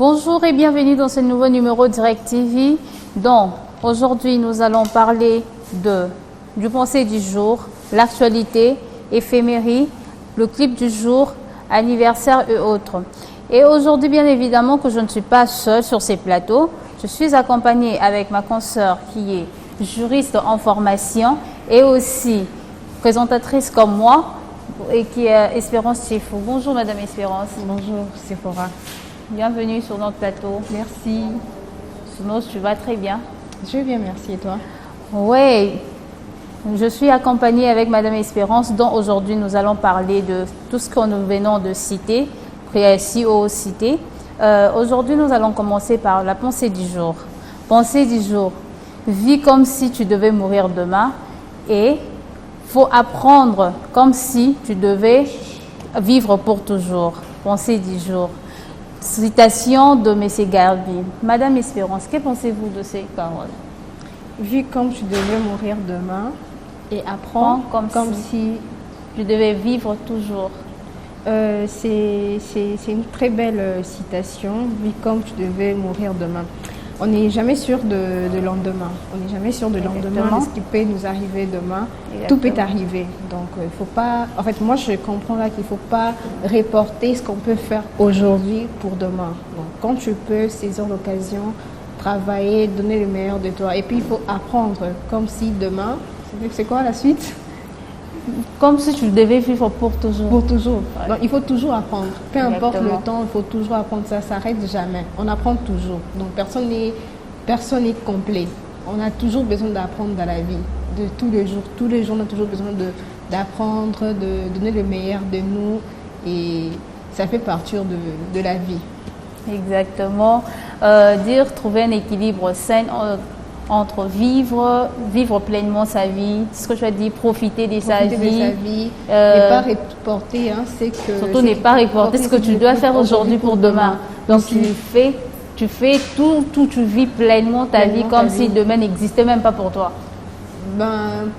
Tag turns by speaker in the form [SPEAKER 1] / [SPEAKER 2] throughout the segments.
[SPEAKER 1] Bonjour et bienvenue dans ce nouveau numéro Direct TV. Donc, aujourd'hui, nous allons parler du pensée du jour, l'actualité, éphémérie, le clip du jour, anniversaire et autres. Et aujourd'hui, bien évidemment, que je ne suis pas seule sur ces plateaux. Je suis accompagnée avec ma consoeur qui est juriste en formation et aussi présentatrice comme moi et qui est Espérance Chifou. Bonjour Madame Espérance.
[SPEAKER 2] Bonjour Sephora.
[SPEAKER 1] Bienvenue sur notre plateau.
[SPEAKER 2] Merci.
[SPEAKER 1] Sinon, tu vas très bien.
[SPEAKER 2] Je vais bien, merci. Et toi?
[SPEAKER 1] Oui, je suis accompagnée avec Madame Espérance, dont aujourd'hui nous allons parler de tout ce que nous venons de citer, CEO cité. Aujourd'hui, nous allons commencer par la pensée du jour. Pensée du jour. Vis comme si tu devais mourir demain et faut apprendre comme si tu devais vivre pour toujours. Pensée du jour. Citation de M. Garbi. Madame Espérance, que pensez-vous de ces paroles?
[SPEAKER 2] Vis comme tu devais mourir demain et apprends comme si
[SPEAKER 1] tu devais vivre toujours.
[SPEAKER 2] C'est une très belle citation. Vis comme tu devais mourir demain. On n'est jamais sûr de lendemain. On n'est jamais sûr de lendemain, de ce qui peut nous arriver demain. Exactement. Tout peut arriver. Donc, il faut pas... En fait, moi, je comprends là qu'il ne faut pas reporter ce qu'on peut faire aujourd'hui pour demain. Donc, quand tu peux saisir l'occasion, travailler, donner le meilleur de toi. Et puis, il faut apprendre comme si demain... C'est quoi la suite?
[SPEAKER 1] Comme si tu devais vivre pour toujours.
[SPEAKER 2] Pour toujours. Ouais. Donc, il faut toujours apprendre. Peu importe le temps, il faut toujours apprendre. Ça ne s'arrête jamais. On apprend toujours. Donc, personne n'est complet. On a toujours besoin d'apprendre dans la vie, de tous les jours. Tous les jours, on a toujours besoin d'apprendre, de donner le meilleur de nous. Et ça fait partie de la vie.
[SPEAKER 1] Exactement. Trouver un équilibre sain entre vivre pleinement sa vie, ce que tu as dit, profiter de sa vie.
[SPEAKER 2] Ne pas reporter, c'est que...
[SPEAKER 1] Surtout ne pas reporter ce que tu dois faire aujourd'hui pour demain. Donc tu fais tout, tu vis pleinement ta vie comme si demain n'existait même pas pour toi.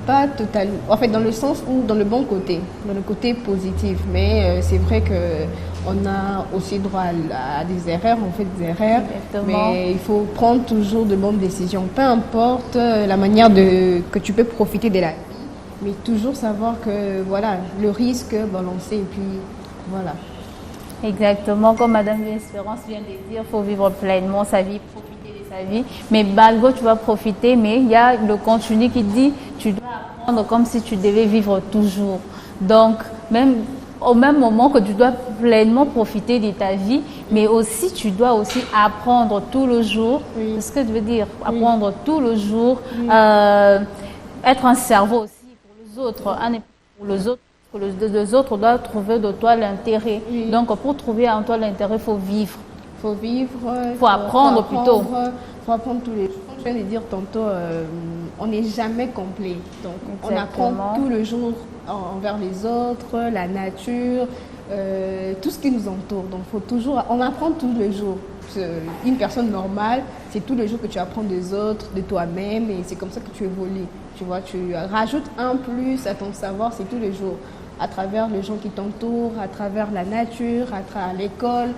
[SPEAKER 2] Pas totalement. En fait, dans le sens où, dans le bon côté, dans le côté positif. Mais c'est vrai qu'on a aussi droit à des erreurs, on fait des erreurs. Exactement. Mais il faut prendre toujours de bonnes décisions. Peu importe la manière que tu peux profiter de la vie, mais toujours savoir que, voilà, le risque, balancer et puis, voilà.
[SPEAKER 1] Exactement, comme Madame Espérance vient de dire, il faut vivre pleinement sa vie, profiter de sa vie. Mais malgré tu vas profiter, mais il y a le contenu qui dit tu dois apprendre comme si tu devais vivre toujours. Donc, même au même moment que tu dois pleinement profiter de ta vie, mais aussi tu dois aussi apprendre tout le jour. Oui. C'est ce que je veux dire, apprendre tout le jour, être un cerveau aussi pour les autres, pour les autres. Les autres doivent trouver de toi l'intérêt. Oui. Donc, pour trouver en toi l'intérêt, il faut vivre.
[SPEAKER 2] Il faut vivre.
[SPEAKER 1] Il faut apprendre plutôt.
[SPEAKER 2] Il faut apprendre tous les jours. Comme je viens de dire tantôt, on n'est jamais complet. Donc, on apprend tout le jour envers les autres, la nature, tout ce qui nous entoure. Donc, on apprend tous les jours. Une personne normale, c'est tous les jours que tu apprends des autres, de toi-même, et c'est comme ça que tu évolues. Tu vois, tu rajoutes un plus à ton savoir, c'est tous les jours. À travers les gens qui t'entourent, à travers la nature, à travers l'école,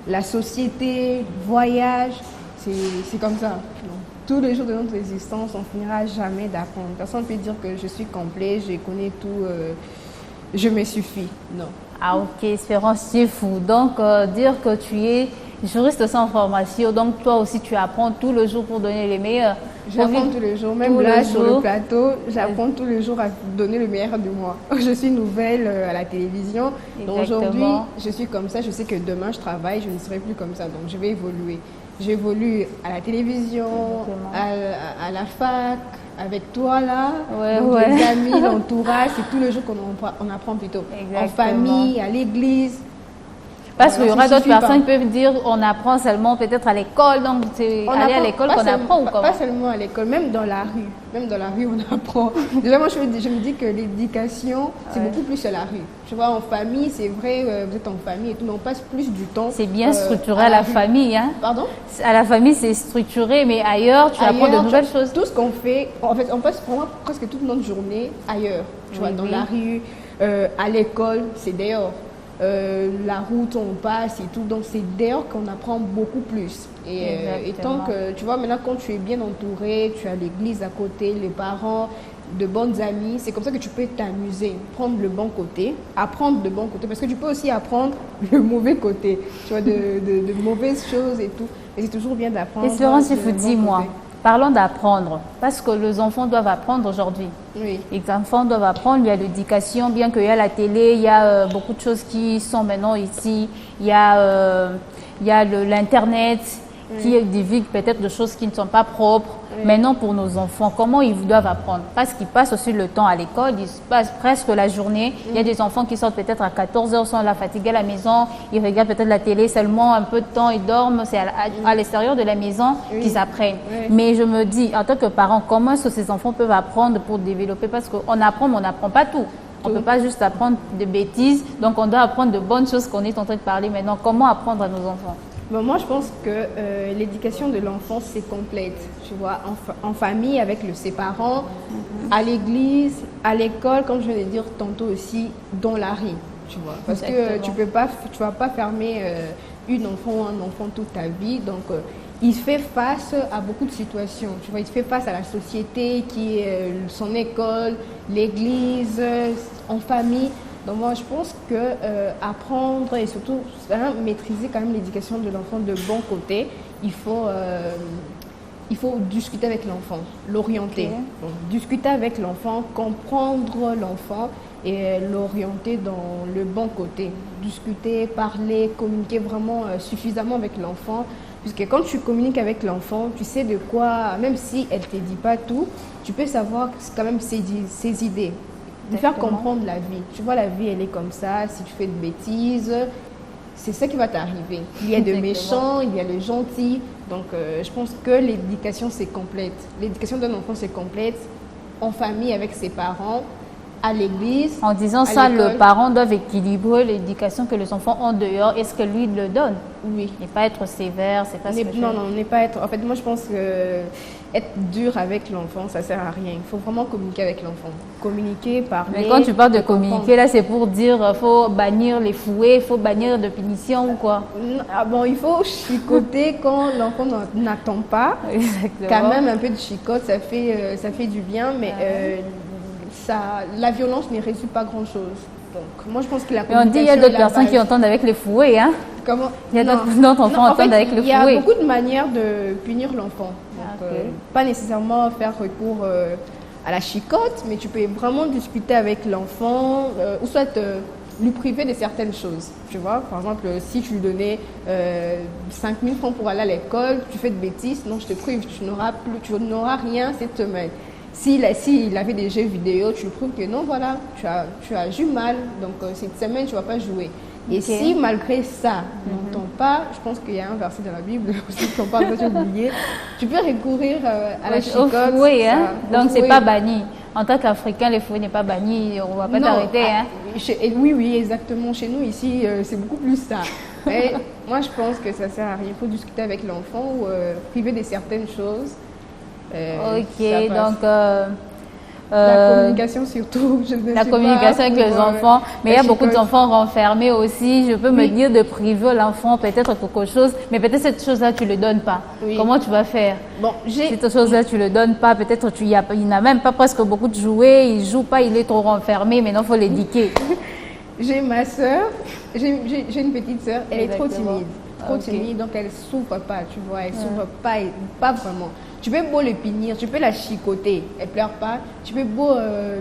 [SPEAKER 2] la société, voyage, c'est comme ça. Donc, tous les jours de notre existence, on finira jamais d'apprendre. Personne ne peut dire que je suis complet, je connais tout, je me suffis. Non.
[SPEAKER 1] Ah ok, Espérance, c'est fou. Donc, dire que tu es juriste sans formation, donc toi aussi tu apprends tout le jour pour donner les meilleurs.
[SPEAKER 2] J'apprends tous les jours, même là sur le plateau, j'apprends tous les jours à donner le meilleur de moi. Je suis nouvelle à la télévision, donc aujourd'hui je suis comme ça, je sais que demain je travaille, je ne serai plus comme ça, donc je vais évoluer. J'évolue à la télévision, à la fac, avec toi là, les amis, l'entourage, c'est tous les jours qu'on apprend plutôt. Exactement. En famille, à l'église.
[SPEAKER 1] Parce qu'il y aura d'autres personnes qui peuvent dire on apprend seulement peut-être à l'école, donc c'est aller à l'école qu'on apprend ou comment?
[SPEAKER 2] Pas seulement à l'école, même dans la rue. Même dans la rue, on apprend. Déjà, moi, je me dis que l'éducation, c'est beaucoup plus à la rue. Tu vois, en famille, c'est vrai, vous êtes en famille et tout, mais on passe plus du temps.
[SPEAKER 1] C'est bien structuré à la famille. Hein?
[SPEAKER 2] Pardon?
[SPEAKER 1] À la famille, c'est structuré, mais ailleurs, tu apprends de nouvelles choses.
[SPEAKER 2] Tout ce qu'on fait, en fait, on passe vraiment presque toute notre journée ailleurs. Tu vois, dans la rue, à l'école, c'est dehors. la route où on passe et tout. Donc c'est dehors qu'on apprend beaucoup plus. Et tant que, tu vois, maintenant quand tu es bien entouré, tu as l'église à côté, les parents, de bonnes amies, c'est comme ça que tu peux t'amuser, prendre le bon côté, apprendre le bon côté, parce que tu peux aussi apprendre le mauvais côté, tu vois, de mauvaises choses et tout. Et c'est toujours bien d'apprendre.
[SPEAKER 1] Espérance, il faut dire, moi, parlons d'apprendre, parce que les enfants doivent apprendre aujourd'hui.
[SPEAKER 2] Oui.
[SPEAKER 1] Les enfants doivent apprendre, il y a l'éducation, bien qu'il y a la télé, il y a beaucoup de choses qui sont maintenant ici, il y a l'Internet qui divulgue peut-être des choses qui ne sont pas propres. Maintenant, pour nos enfants, comment ils doivent apprendre? Parce qu'ils passent aussi le temps à l'école, ils passent presque la journée. Il y a des enfants qui sortent peut-être à 14 heures, sont là fatigués à la maison, ils regardent peut-être la télé seulement un peu de temps, ils dorment, c'est à l'extérieur de la maison qu'ils apprennent. Mais je me dis, en tant que parent, comment est-ce que ces enfants peuvent apprendre pour développer? Parce qu'on apprend, mais on n'apprend pas tout. On ne peut pas juste apprendre des bêtises, donc on doit apprendre de bonnes choses qu'on est en train de parler maintenant. Comment apprendre à nos enfants?
[SPEAKER 2] Bon, moi, je pense que l'éducation de l'enfant, c'est complète, tu vois, en famille, avec ses parents, à l'église, à l'école, comme je viens de dire tantôt aussi, dans la rue, tu vois. Parce que tu vas pas fermer une enfant ou un enfant toute ta vie, donc il fait face à beaucoup de situations, tu vois, il fait face à la société qui est son école, l'église, en famille. Donc moi, je pense que apprendre et surtout maîtriser quand même l'éducation de l'enfant de bon côté, il faut discuter avec l'enfant, l'orienter. Donc, discuter avec l'enfant, comprendre l'enfant et l'orienter dans le bon côté. Discuter, parler, communiquer vraiment suffisamment avec l'enfant. Puisque quand tu communiques avec l'enfant, tu sais de quoi, même si elle ne te dit pas tout, tu peux savoir quand même ses idées. De faire comprendre la vie. Tu vois, la vie, elle est comme ça. Si tu fais de bêtises, c'est ça qui va t'arriver. Il y a de méchants, il y a les gentils. Donc, je pense que l'éducation, c'est complète. L'éducation d'un enfant, c'est complète. En famille, avec ses parents, à l'église.
[SPEAKER 1] En disant ça, le parent doit équilibrer l'éducation que les enfants ont dehors. Est-ce que lui le donne?
[SPEAKER 2] Oui.
[SPEAKER 1] Et pas être sévère, c'est pas ce que
[SPEAKER 2] non, n'est pas être... En fait, moi, je pense que être dur avec l'enfant, ça sert à rien. Il faut vraiment communiquer avec l'enfant. Communiquer, parler...
[SPEAKER 1] Mais quand tu parles de communiquer, là, c'est pour dire faut bannir les fouets, il faut bannir de punition ou quoi?
[SPEAKER 2] Ah bon, il faut chicoter quand l'enfant n'attend pas.
[SPEAKER 1] Exactement.
[SPEAKER 2] Quand même, un peu de chicote, ça fait du bien, mais la violence ne résout pas grand-chose. Donc, moi, je pense que la communication...
[SPEAKER 1] Mais on dit qu'il y a d'autres personnes qui entendent avec les fouets, hein?
[SPEAKER 2] Comment?
[SPEAKER 1] Il y a d'autres enfants qui entendent avec le fouet.
[SPEAKER 2] Il y a beaucoup de manières de punir l'enfant. Pas nécessairement faire recours à la chicote, mais tu peux vraiment discuter avec l'enfant, ou soit lui priver de certaines choses. Tu vois, par exemple, si tu lui donnais 5 000 francs pour aller à l'école, tu fais de bêtises, non, je te prive, tu n'auras rien cette semaine. S'il avait des jeux vidéo, tu lui prouves que non, voilà, tu as joué mal, donc cette semaine, tu ne vas pas jouer. Et si malgré ça, il n'entend pas, je pense qu'il y a un verset dans la Bible, aussi qu'on parle, j'ai oublié, tu peux recourir à la chicote.
[SPEAKER 1] Au fouet, hein? Donc c'est pas banni. En tant qu'Africain, le fouet n'est pas banni, on ne va pas t'arrêter. Hein?
[SPEAKER 2] Oui, exactement. Chez nous, ici, c'est beaucoup plus ça. Mais moi, je pense que ça ne sert à rien. Il faut discuter avec l'enfant ou priver de certaines choses.
[SPEAKER 1] Ok, donc...
[SPEAKER 2] la communication surtout.
[SPEAKER 1] La communication avec les enfants. Mais il y a beaucoup d'enfants renfermés aussi. Je peux me dire de priver l'enfant peut-être quelque chose, mais peut-être cette chose-là, tu ne le donnes pas. Oui. Comment tu vas faire?
[SPEAKER 2] Bon,
[SPEAKER 1] cette chose-là, tu ne le donnes pas. Peut-être il n'a même pas presque beaucoup de jouets. Il ne joue pas, il est trop renfermé. Maintenant, il faut l'éduquer.
[SPEAKER 2] J'ai ma soeur, j'ai une petite soeur, elle est trop timide. Trop timide, donc elle ne souffre pas, tu vois. Elle ne souffre pas vraiment. Tu peux beau le punir, tu peux la chicoter, elle ne pleure pas. Tu peux beau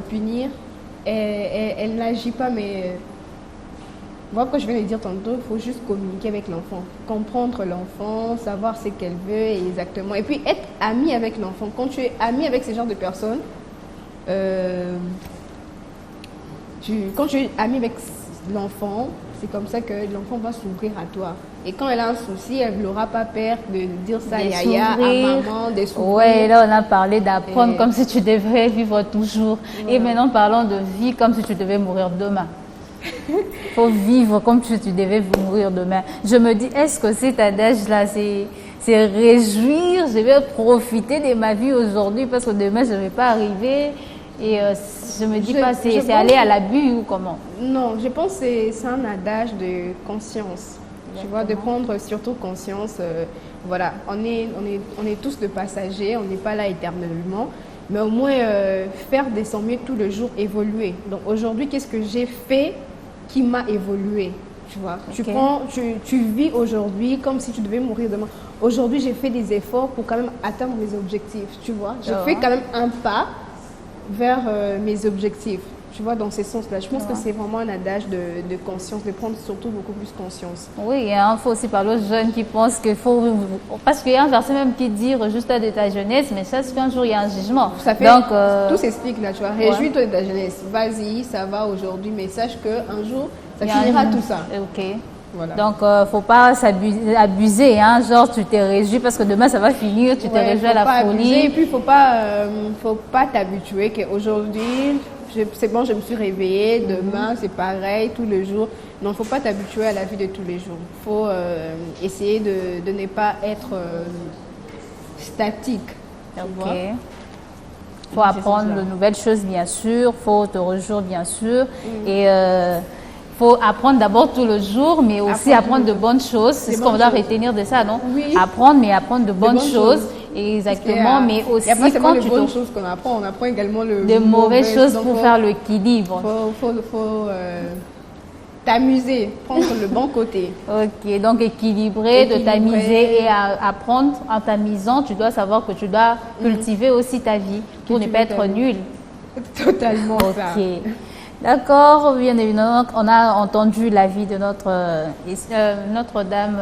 [SPEAKER 2] punir, elle n'agit pas, mais... Moi, comme je viens de dire tantôt, il faut juste communiquer avec l'enfant. Comprendre l'enfant, savoir ce qu'elle veut exactement. Et puis, être ami avec l'enfant. Quand tu es ami avec ce genre de personnes, quand tu es ami avec l'enfant, c'est comme ça que l'enfant va s'ouvrir à toi. Et quand elle a un souci, elle n'aura pas peur de dire ça à yaya, à maman, de s'ouvrir.
[SPEAKER 1] Oui, là on a parlé d'apprendre comme si tu devrais vivre toujours. Et maintenant parlons de vie comme si tu devais mourir demain. Il faut vivre comme si tu devais mourir demain. Je me dis, est-ce que cet adage-là, c'est réjouir, je vais profiter de ma vie aujourd'hui parce que demain je ne vais pas arriver. Et Je me dis pas, c'est aller à l'abus ou comment?
[SPEAKER 2] Non, je pense que c'est un adage de conscience. Tu vois, de prendre surtout conscience. Voilà, on est tous de passagers, on n'est pas là éternellement. Mais au moins, faire de son mieux tous les jours, évoluer. Donc aujourd'hui, qu'est-ce que j'ai fait qui m'a évolué? Tu vois, tu vis aujourd'hui comme si tu devais mourir demain. Aujourd'hui, j'ai fait des efforts pour quand même atteindre mes objectifs. Tu vois, j'ai fait quand même un pas vers mes objectifs. Tu vois, dans ce sens-là. Je pense que c'est vraiment un adage de conscience, de prendre surtout beaucoup plus conscience.
[SPEAKER 1] Oui, il faut aussi parler aux jeunes qui pensent qu'il faut... Parce qu'il y a un verset même qui dit « Réjouis-toi de ta jeunesse », mais ça, c'est qu'un jour, il y a un jugement.
[SPEAKER 2] Ça fait, donc, tout s'explique là, tu vois. Réjouis-toi de ta jeunesse. Vas-y, ça va aujourd'hui, mais sache qu'un jour, ça finira tout ça.
[SPEAKER 1] Ok. Voilà. Donc, faut pas abuser, hein. Genre, tu t'es réjoui parce que demain, ça va finir, tu t'es réjoui à la folie.
[SPEAKER 2] Abuser, et puis, faut pas t'habituer qu'aujourd'hui... C'est bon, je me suis réveillée, demain c'est pareil, tous les jours. Non, il ne faut pas t'habituer à la vie de tous les jours. Il faut essayer de ne pas être statique.
[SPEAKER 1] Ok. Il faut apprendre de nouvelles choses, bien sûr. Il faut te réjouir, bien sûr. Et faut apprendre d'abord tout le jour, mais aussi apprendre de bonnes choses. C'est ce qu'on doit retenir de ça, non?
[SPEAKER 2] Oui.
[SPEAKER 1] Apprendre, mais apprendre de bonnes choses. Exactement, mais aussi
[SPEAKER 2] il n'y a pas quand les bonnes choses qu'on apprend, on apprend également
[SPEAKER 1] de mauvaises choses pour faire l'équilibre.
[SPEAKER 2] Faut t'amuser, prendre le bon côté.
[SPEAKER 1] Ok, donc équilibrer, de t'amuser et apprendre en t'amusant, tu dois savoir que tu dois cultiver aussi ta vie pour ne pas être nul.
[SPEAKER 2] Totalement ça.
[SPEAKER 1] Ok. D'accord, bien évidemment, on a entendu l'avis de Notre-Dame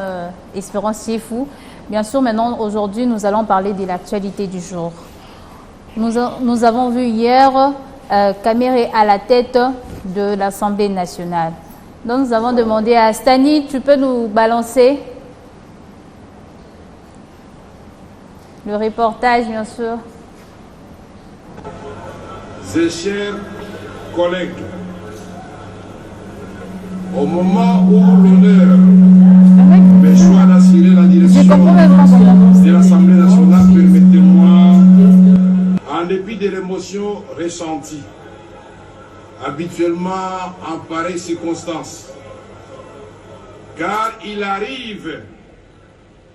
[SPEAKER 1] Espérance Siefou. Bien sûr, maintenant, aujourd'hui, nous allons parler de l'actualité du jour. Nous avons vu hier Kamere à la tête de l'Assemblée nationale. Donc, nous avons demandé à Stani, tu peux nous balancer le reportage, bien sûr.
[SPEAKER 3] Chers collègues, au moment où l'honneur me choix d'assurer la direction de l'Assemblée nationale, permettez-moi, en dépit de l'émotion ressentie, habituellement en pareille circonstance, car il arrive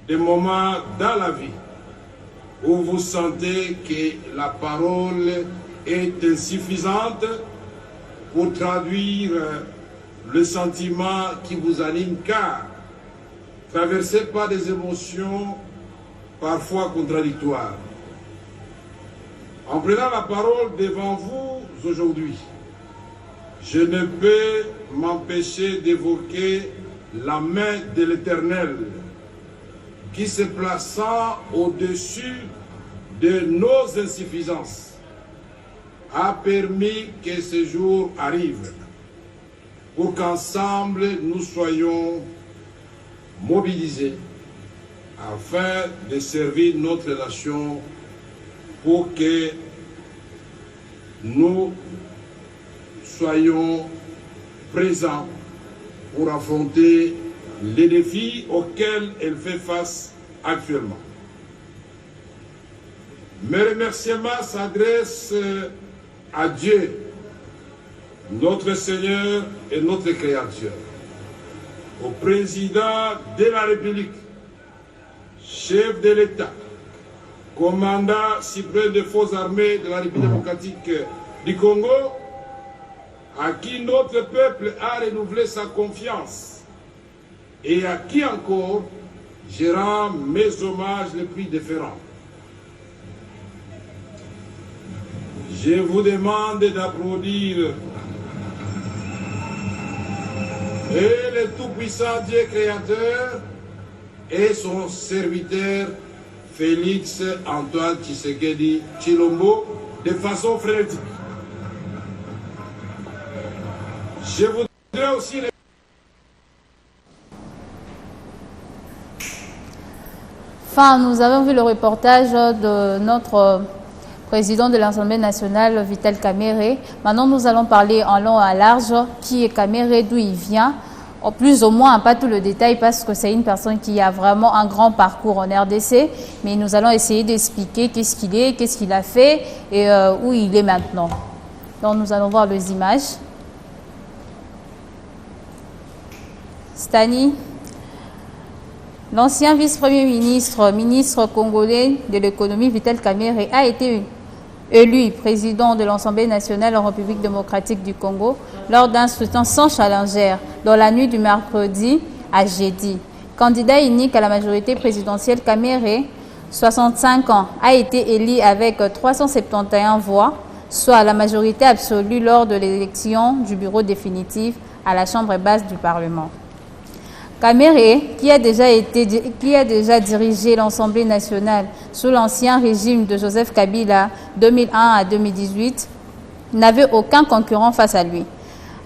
[SPEAKER 3] des moments dans la vie où vous sentez que la parole est insuffisante pour traduire le sentiment qui vous anime, car traversé par des émotions parfois contradictoires. En prenant la parole devant vous aujourd'hui, je ne peux m'empêcher d'évoquer la main de l'Éternel qui, se plaçant au-dessus de nos insuffisances, a permis que ce jour arrive pour qu'ensemble nous soyons mobilisés afin de servir notre nation pour que nous soyons présents pour affronter les défis auxquels elle fait face actuellement. Mes remerciements s'adressent à Dieu, notre Seigneur et notre Créateur, au président de la République, chef de l'État, commandant suprême des forces armées de la République démocratique du Congo, à qui notre peuple a renouvelé sa confiance et à qui encore je rends mes hommages les plus déférents. Je vous demande d'applaudir et le tout-puissant Dieu créateur et son serviteur Félix Antoine Tshisekedi Tshilombo de façon frénétique. Je voudrais aussi...
[SPEAKER 1] Enfin, nous avons vu le reportage de notre président de l'Assemblée nationale, Vital Kamerhe. Maintenant, nous allons parler en long et en large qui est Kamerhe, d'où il vient. Plus ou moins, pas tout le détail parce que c'est une personne qui a vraiment un grand parcours en RDC. Mais nous allons essayer d'expliquer qu'est-ce qu'il est, qu'est-ce qu'il a fait et où il est maintenant. Donc nous allons voir les images. Stani, l'ancien vice-premier ministre congolais de l'économie, Vital Kamerhe, a été élu président de l'Assemblée nationale en République démocratique du Congo lors d'un scrutin sans challenger dans la nuit du mercredi à jeudi. Candidat unique à la majorité présidentielle, Kamerhe, 65 ans, a été élu avec 371 voix, soit la majorité absolue lors de l'élection du bureau définitif à la Chambre basse du Parlement. Kamerhe, qui a déjà dirigé l'Assemblée nationale sous l'ancien régime de Joseph Kabila 2001 à 2018, n'avait aucun concurrent face à lui.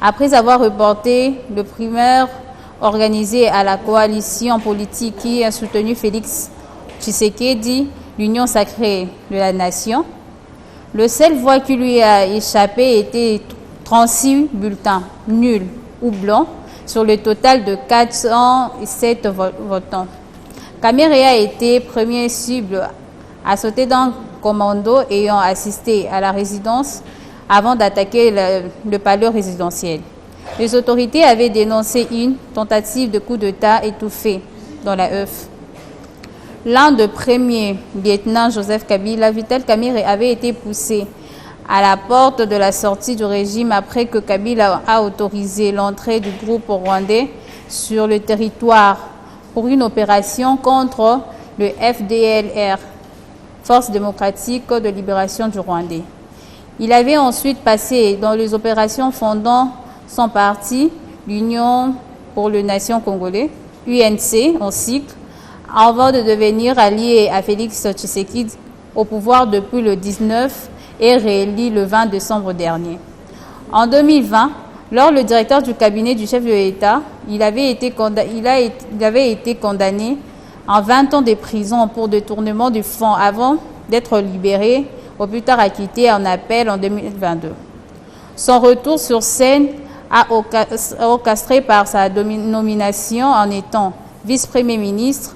[SPEAKER 1] Après avoir reporté le primaire organisé à la coalition politique qui a soutenu Félix Tshisekedi, l'Union sacrée de la nation, le seul voix qui lui a échappé était 36 bulletins, nuls ou blancs, sur le total de 407 votants. Kamerhe a été premier cible à sauter d'un commando ayant assisté à la résidence avant d'attaquer le palais résidentiel. Les autorités avaient dénoncé une tentative de coup d'État étouffée dans la œuf. L'un des premiers lieutenants Joseph Kabila, Vital Kamerhe, avait été poussé à la porte de la sortie du régime après que Kabila a autorisé l'entrée du groupe rwandais sur le territoire pour une opération contre le FDLR, Force démocratique de libération du Rwandais. Il avait ensuite passé dans les opérations fondant son parti, l'Union pour les Nations Congolais, UNC en cycle, avant de devenir allié à Félix Tshisekedi au pouvoir depuis le 19 et réélu le 20 décembre dernier. En 2020, lors le directeur du cabinet du chef de l'État, il avait été condamné à 20 ans de prison pour détournement du fonds avant d'être libéré, au plus tard acquitté en appel en 2022. Son retour sur scène a orchestré par sa nomination en étant vice-premier ministre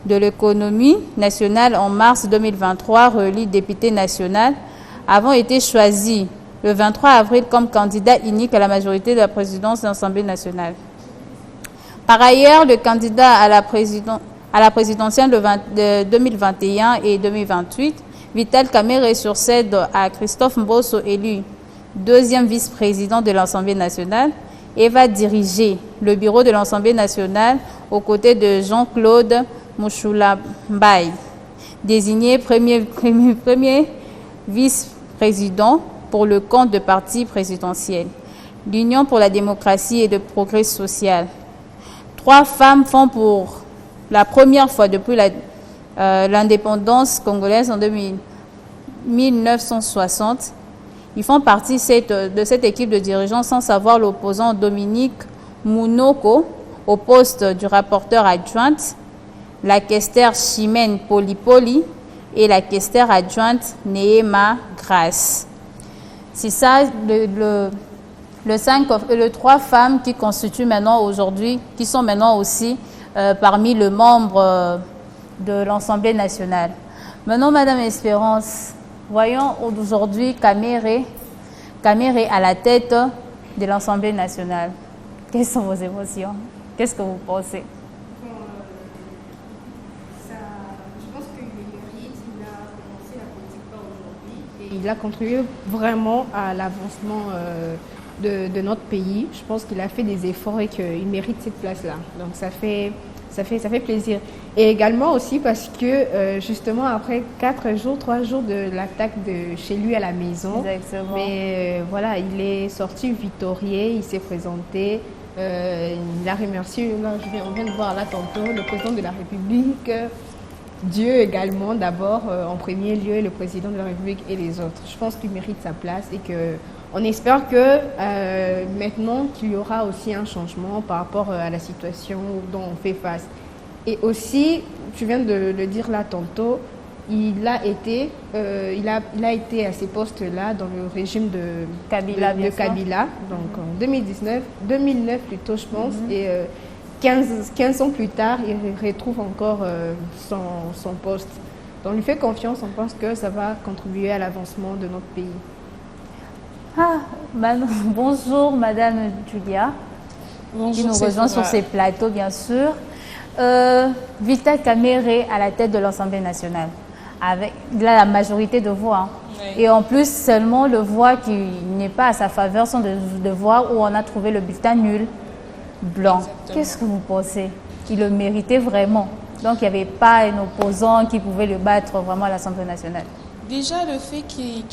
[SPEAKER 1] de l'économie nationale en mars 2023, réélu député national, avant été choisi le 23 avril comme candidat unique à la majorité de la présidence de l'Assemblée nationale. Par ailleurs, le candidat à la présidentielle de 2021 et 2028, Vital Kamerhe, succède à Christophe Mbosso, élu deuxième vice-président de l'Assemblée nationale, et va diriger le bureau de l'Assemblée nationale aux côtés de Jean-Claude Mouchoula Mbaye, désigné premier vice-président pour le compte de parti présidentiel, l'Union pour la démocratie et le progrès social. 3 femmes font pour la première fois depuis l'indépendance congolaise en 1960. Ils font partie de cette équipe de dirigeants, sans savoir l'opposant Dominique Mounoko au poste du rapporteur adjointe, la questeur Chimène Polipoli et la questeur adjointe Neema Grace. C'est ça les 3 femmes qui constituent maintenant aujourd'hui, qui sont maintenant aussi parmi les membres de l'Assemblée nationale. Maintenant, Madame Espérance, voyons aujourd'hui Kamerhe à la tête de l'Assemblée nationale. Quelles sont vos émotions? Qu'est-ce que vous pensez?
[SPEAKER 2] Il a contribué vraiment à l'avancement de notre pays. Je pense qu'il a fait des efforts et qu'il mérite cette place-là. Donc ça fait plaisir. Et également aussi parce que justement après 3 jours de l'attaque de chez lui à la maison,
[SPEAKER 1] exactement.
[SPEAKER 2] Mais voilà, il est sorti victorieux, il s'est présenté, il a remercié, là, on vient de voir là tantôt, le président de la République, Dieu également d'abord en premier lieu, le président de la République et les autres. Je pense qu'il mérite sa place et qu'on espère que maintenant qu'il y aura aussi un changement par rapport à la situation dont on fait face. Et aussi, tu viens de le dire là tantôt, il a été à ces postes-là dans le régime de Kabila, donc en 2009 plutôt je pense, et 15 ans plus tard, il retrouve encore son poste. Donc, on lui fait confiance, on pense que ça va contribuer à l'avancement de notre pays.
[SPEAKER 1] Bonjour Madame Julia,
[SPEAKER 4] Bonjour,
[SPEAKER 1] qui nous rejoint sur ces plateaux bien sûr. Vital Kamerhe à la tête de l'Assemblée nationale, avec la majorité de voix. Hein. Oui. Et en plus, seulement le voix qui n'est pas à sa faveur sont de voix où on a trouvé le bulletin nul blanc. Qu'est-ce que vous pensez? Il le méritait vraiment. Donc il n'y avait pas un opposant qui pouvait le battre vraiment à l'Assemblée nationale.
[SPEAKER 4] Déjà, le fait qu'il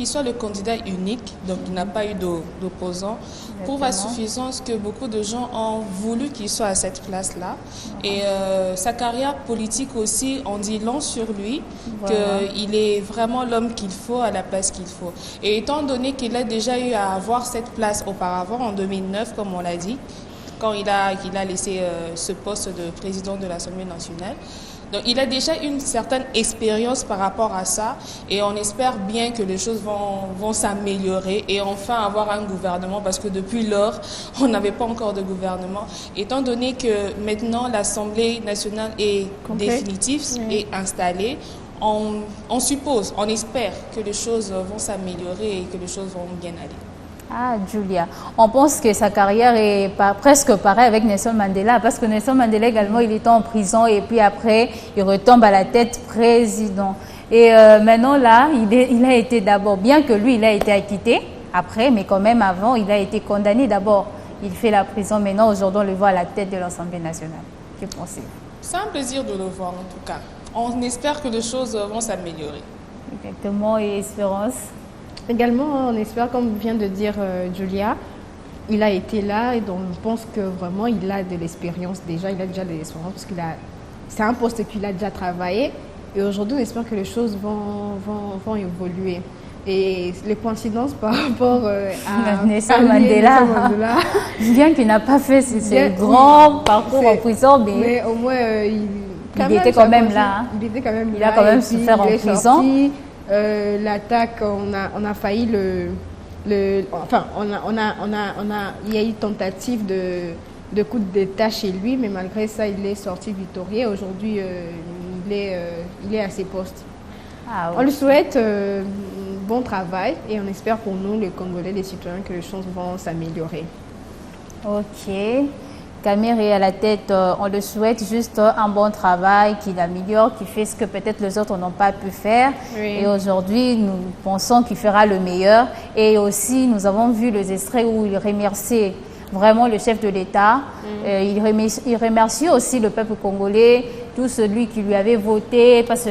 [SPEAKER 4] soit le candidat unique, donc il n'a pas eu d'opposant, prouve à suffisance que beaucoup de gens ont voulu qu'il soit à cette place-là. Et sa carrière politique aussi, on dit long sur lui, qu'il est vraiment l'homme qu'il faut à la place qu'il faut. Et étant donné qu'il a déjà eu à avoir cette place auparavant, en 2009, comme on l'a dit, quand il a laissé ce poste de président de l'Assemblée nationale. Donc, il a déjà une certaine expérience par rapport à ça et on espère bien que les choses vont s'améliorer et enfin avoir un gouvernement parce que depuis lors, on n'avait pas encore de gouvernement. Étant donné que maintenant l'Assemblée nationale est définitive et installée, on suppose, on espère que les choses vont s'améliorer et que les choses vont bien aller.
[SPEAKER 1] Ah, Julia, on pense que sa carrière est presque pareille avec Nelson Mandela, parce que Nelson Mandela également, il était en prison et puis après, il retombe à la tête président. Et maintenant là, il a été d'abord, bien que lui, il a été acquitté après, mais quand même avant, il a été condamné d'abord. Il fait la prison, maintenant aujourd'hui, on le voit à la tête de l'Assemblée nationale. Que pensez-vous?
[SPEAKER 4] C'est un plaisir de le voir en tout cas. On espère que les choses vont s'améliorer.
[SPEAKER 1] Exactement, et Espérance?
[SPEAKER 2] Également, on espère, comme vient de dire Julia, il a été là et donc je pense que vraiment il a de l'expérience déjà, il a déjà de l'expérience parce que c'est un poste qu'il a déjà travaillé et aujourd'hui on espère que les choses vont évoluer. Et les coïncidences par rapport à
[SPEAKER 1] Nelson Mandela, bien qu'il n'a pas fait ce grand parcours en prison, mais
[SPEAKER 2] au moins
[SPEAKER 1] il était quand même là. Il a quand même souffert en prison.
[SPEAKER 2] L'attaque, on a failli il y a eu tentative de coup d'État chez lui, mais malgré ça, il est sorti victorieux. Aujourd'hui, il est à ses postes. Ah, on lui souhaite bon travail et on espère pour nous, les Congolais, les citoyens, que les choses vont s'améliorer.
[SPEAKER 1] Ok. Kamerhe à la tête, on le souhaite juste un bon travail, qu'il améliore, qu'il fait ce que peut-être les autres n'ont pas pu faire. Oui. Et aujourd'hui, nous pensons qu'il fera le meilleur. Et aussi, nous avons vu les extraits où il remerciait vraiment le chef de l'État. Il remercie aussi le peuple congolais, tout celui qui lui avait voté, parce que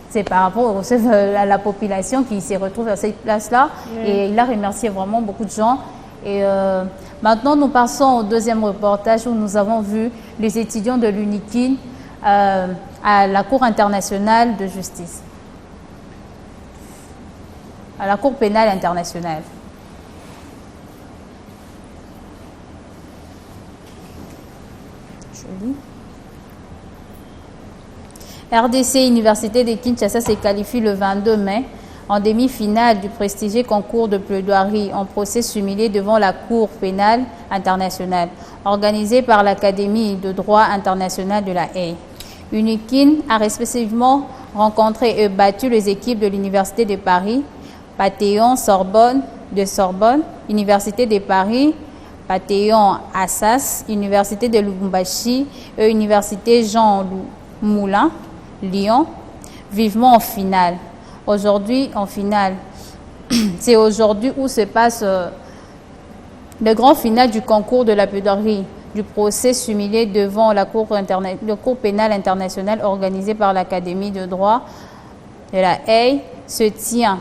[SPEAKER 1] c'est par rapport à la population qui se retrouve à cette place-là. Et il a remercié vraiment beaucoup de gens. Et maintenant, nous passons au deuxième reportage où nous avons vu les étudiants de l'UNIKIN à la Cour internationale de justice, à la Cour pénale internationale. Joli. RDC Université de Kinshasa se qualifie le 22 mai en demi-finale du prestigieux concours de plaidoirie en procès simulé devant la Cour pénale internationale, organisé par l'Académie de droit international de La Haye. UNIKIN a respectivement rencontré et battu les équipes de l'Université de Paris, Panthéon Sorbonne, Université de Paris, Panthéon Assas, Université de Lubumbashi et Université Jean Moulin, Lyon, vivement en finale. Aujourd'hui, en finale, c'est aujourd'hui où se passe le grand final du concours de la plaidoirie du procès simulé devant la Cour pénale internationale organisée par l'Académie de droit de La Haye se tient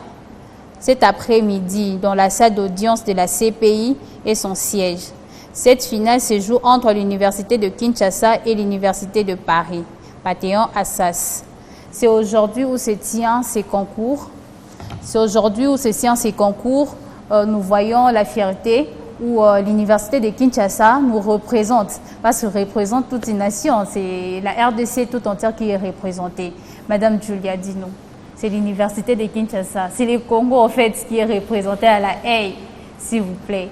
[SPEAKER 1] cet après-midi dans la salle d'audience de la CPI et son siège. Cette finale se joue entre l'Université de Kinshasa et l'Université de Paris, Panthéon Assas. C'est aujourd'hui où se tient ces concours. Nous voyons la fierté où l'Université de Kinshasa nous représente, parce que représente toute une nation. C'est la RDC tout entière qui est représentée. Madame Julia, dis-nous, c'est l'Université de Kinshasa. C'est le Congo, en fait, qui est représenté à La Haye, s'il vous plaît.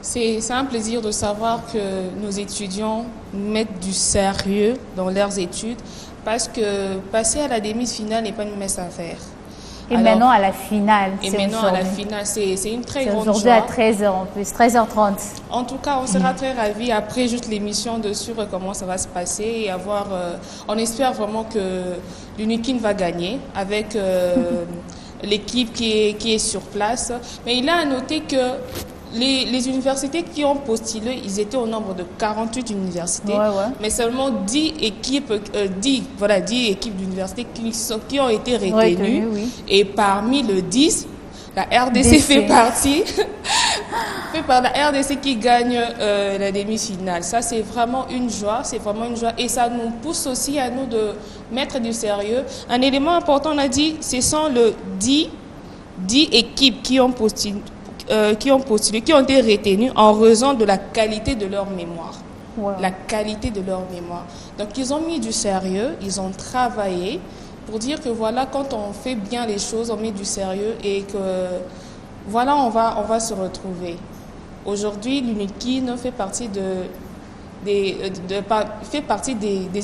[SPEAKER 4] C'est un plaisir de savoir que nos étudiants mettent du sérieux dans leurs études, parce que passer à la demi-finale n'est pas une mince affaire.
[SPEAKER 1] Et alors, maintenant à la finale.
[SPEAKER 4] Et maintenant à la finale, c'est une très grande joie.
[SPEAKER 1] Aujourd'hui à 13h en plus, 13h30.
[SPEAKER 4] En tout cas, on sera très ravis après juste l'émission de suivre comment ça va se passer et avoir. On espère vraiment que l'Unikin va gagner avec l'équipe qui est sur place. Mais il a à noter que les universités qui ont postulé, ils étaient au nombre de 48 universités, mais seulement 10 équipes, 10 équipes d'universités qui ont été retenues. Et parmi le 10, la RDC fait partie, fait par la RDC qui gagne la demi-finale. Ça, c'est vraiment une joie, et ça nous pousse aussi à nous de mettre du sérieux. Un élément important, on a dit, ce sont les 10 équipes qui ont postulé, qui ont été retenus en raison de la qualité de leur mémoire. La qualité de leur mémoire. Donc, ils ont mis du sérieux, ils ont travaillé pour dire que voilà, quand on fait bien les choses, on met du sérieux et que voilà, on va se retrouver. Aujourd'hui, l'Unikin fait partie des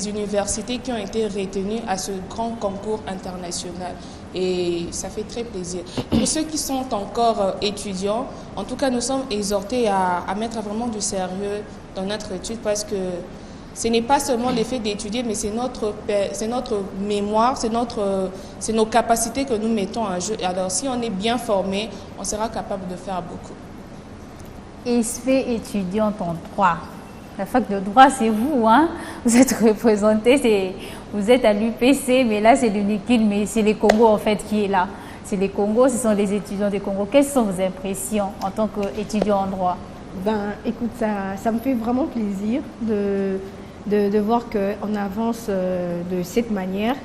[SPEAKER 4] universités qui ont été retenues à ce grand concours international. Et ça fait très plaisir. Pour ceux qui sont encore étudiants, en tout cas, nous sommes exhortés à mettre vraiment du sérieux dans notre étude parce que ce n'est pas seulement l'effet d'étudier, mais c'est notre mémoire, c'est nos capacités que nous mettons en jeu. Alors, si on est bien formé, on sera capable de faire beaucoup.
[SPEAKER 1] Et il se fait étudiante en droit. La fac de droit, c'est vous, hein? Vous êtes représenté, vous êtes à l'UPC, mais là, c'est l'Unikin, mais c'est les Congos, en fait, qui est là. C'est les Congos, ce sont les étudiants des Congos. Quelles sont vos impressions en tant qu'étudiant en droit?
[SPEAKER 2] Écoute, ça me fait vraiment plaisir de voir qu'on avance de cette manière.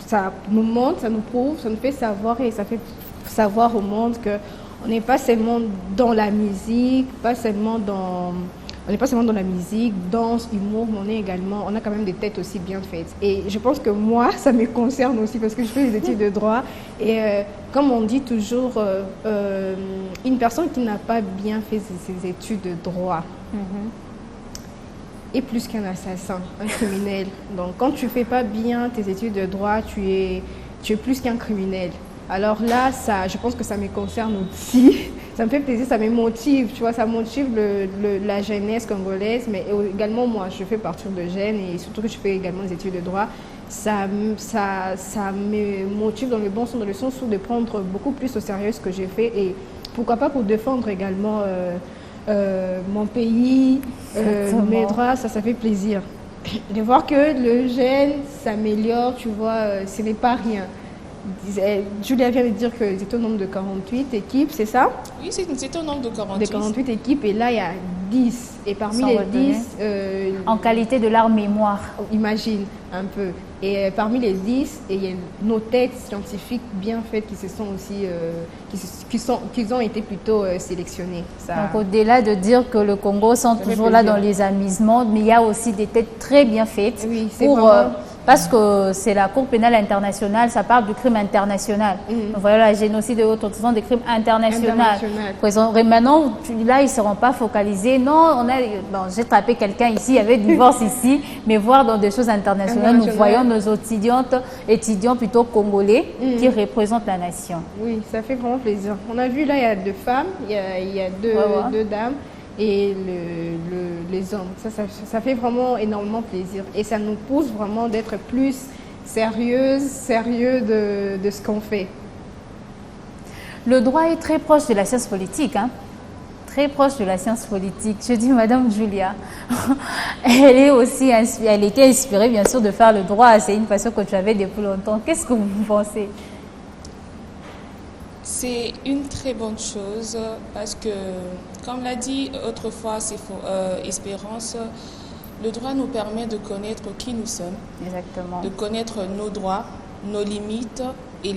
[SPEAKER 2] Ça nous montre, ça nous prouve, ça nous fait savoir et ça fait savoir au monde qu'on n'est pas seulement dans la musique, on n'est pas seulement dans la musique, danse, humour, mais on a quand même des têtes aussi bien faites. Et je pense que moi, ça me concerne aussi parce que je fais des études de droit. Et comme on dit toujours, une personne qui n'a pas bien fait ses études de droit est plus qu'un assassin, un criminel. Donc quand tu ne fais pas bien tes études de droit, tu es plus qu'un criminel. Alors là, je pense que ça me concerne aussi. Ça me fait plaisir, ça me motive, tu vois, ça motive la jeunesse congolaise, mais également moi, je fais partie de jeunes et surtout que je fais également des études de droit. Ça me motive dans le bon sens, dans le sens où de prendre beaucoup plus au sérieux ce que j'ai fait et pourquoi pas pour défendre également mon pays, mes droits, ça fait plaisir. De voir que le jeune s'améliore, tu vois, ce n'est pas rien. Julia vient de dire que c'est au nombre de 48 équipes, c'est ça?
[SPEAKER 4] Oui, c'est au nombre de 48.
[SPEAKER 2] De 48 équipes et là il y a 10. Et parmi les 10...
[SPEAKER 1] en qualité de leur mémoire.
[SPEAKER 2] Imagine un peu. Et parmi les 10, il y a nos têtes scientifiques bien faites qui se sont aussi... qui ont été plutôt sélectionnées.
[SPEAKER 1] Donc au-delà de dire que le Congo sont toujours là dans les amusements, mais il y a aussi des têtes très bien faites. Oui, c'est vraiment... Parce que c'est la Cour pénale internationale, ça parle du crime international. Donc voilà, génocide et autres, ce sont des crimes internationaux. Maintenant, là, ils ne seront pas focalisés. Non, j'ai attrapé quelqu'un ici, il y avait divorce ici, mais voir dans des choses internationales, nous voyons nos étudiants plutôt congolais qui représentent la nation.
[SPEAKER 2] Oui, ça fait vraiment plaisir. On a vu là, il y a 2 femmes, il y a deux dames. Et les hommes. Ça fait vraiment énormément plaisir. Et ça nous pousse vraiment d'être plus sérieux de ce qu'on fait.
[SPEAKER 1] Le droit est très proche de la science politique, hein? Très proche de la science politique. Je dis, Madame Julia, elle était inspirée, bien sûr, de faire le droit. C'est une passion que tu avais depuis longtemps. Qu'est-ce que vous pensez?
[SPEAKER 4] C'est une très bonne chose parce que, comme l'a dit autrefois Espérance, le droit nous permet de connaître qui nous sommes,
[SPEAKER 1] exactement,
[SPEAKER 4] de connaître nos droits, nos limites et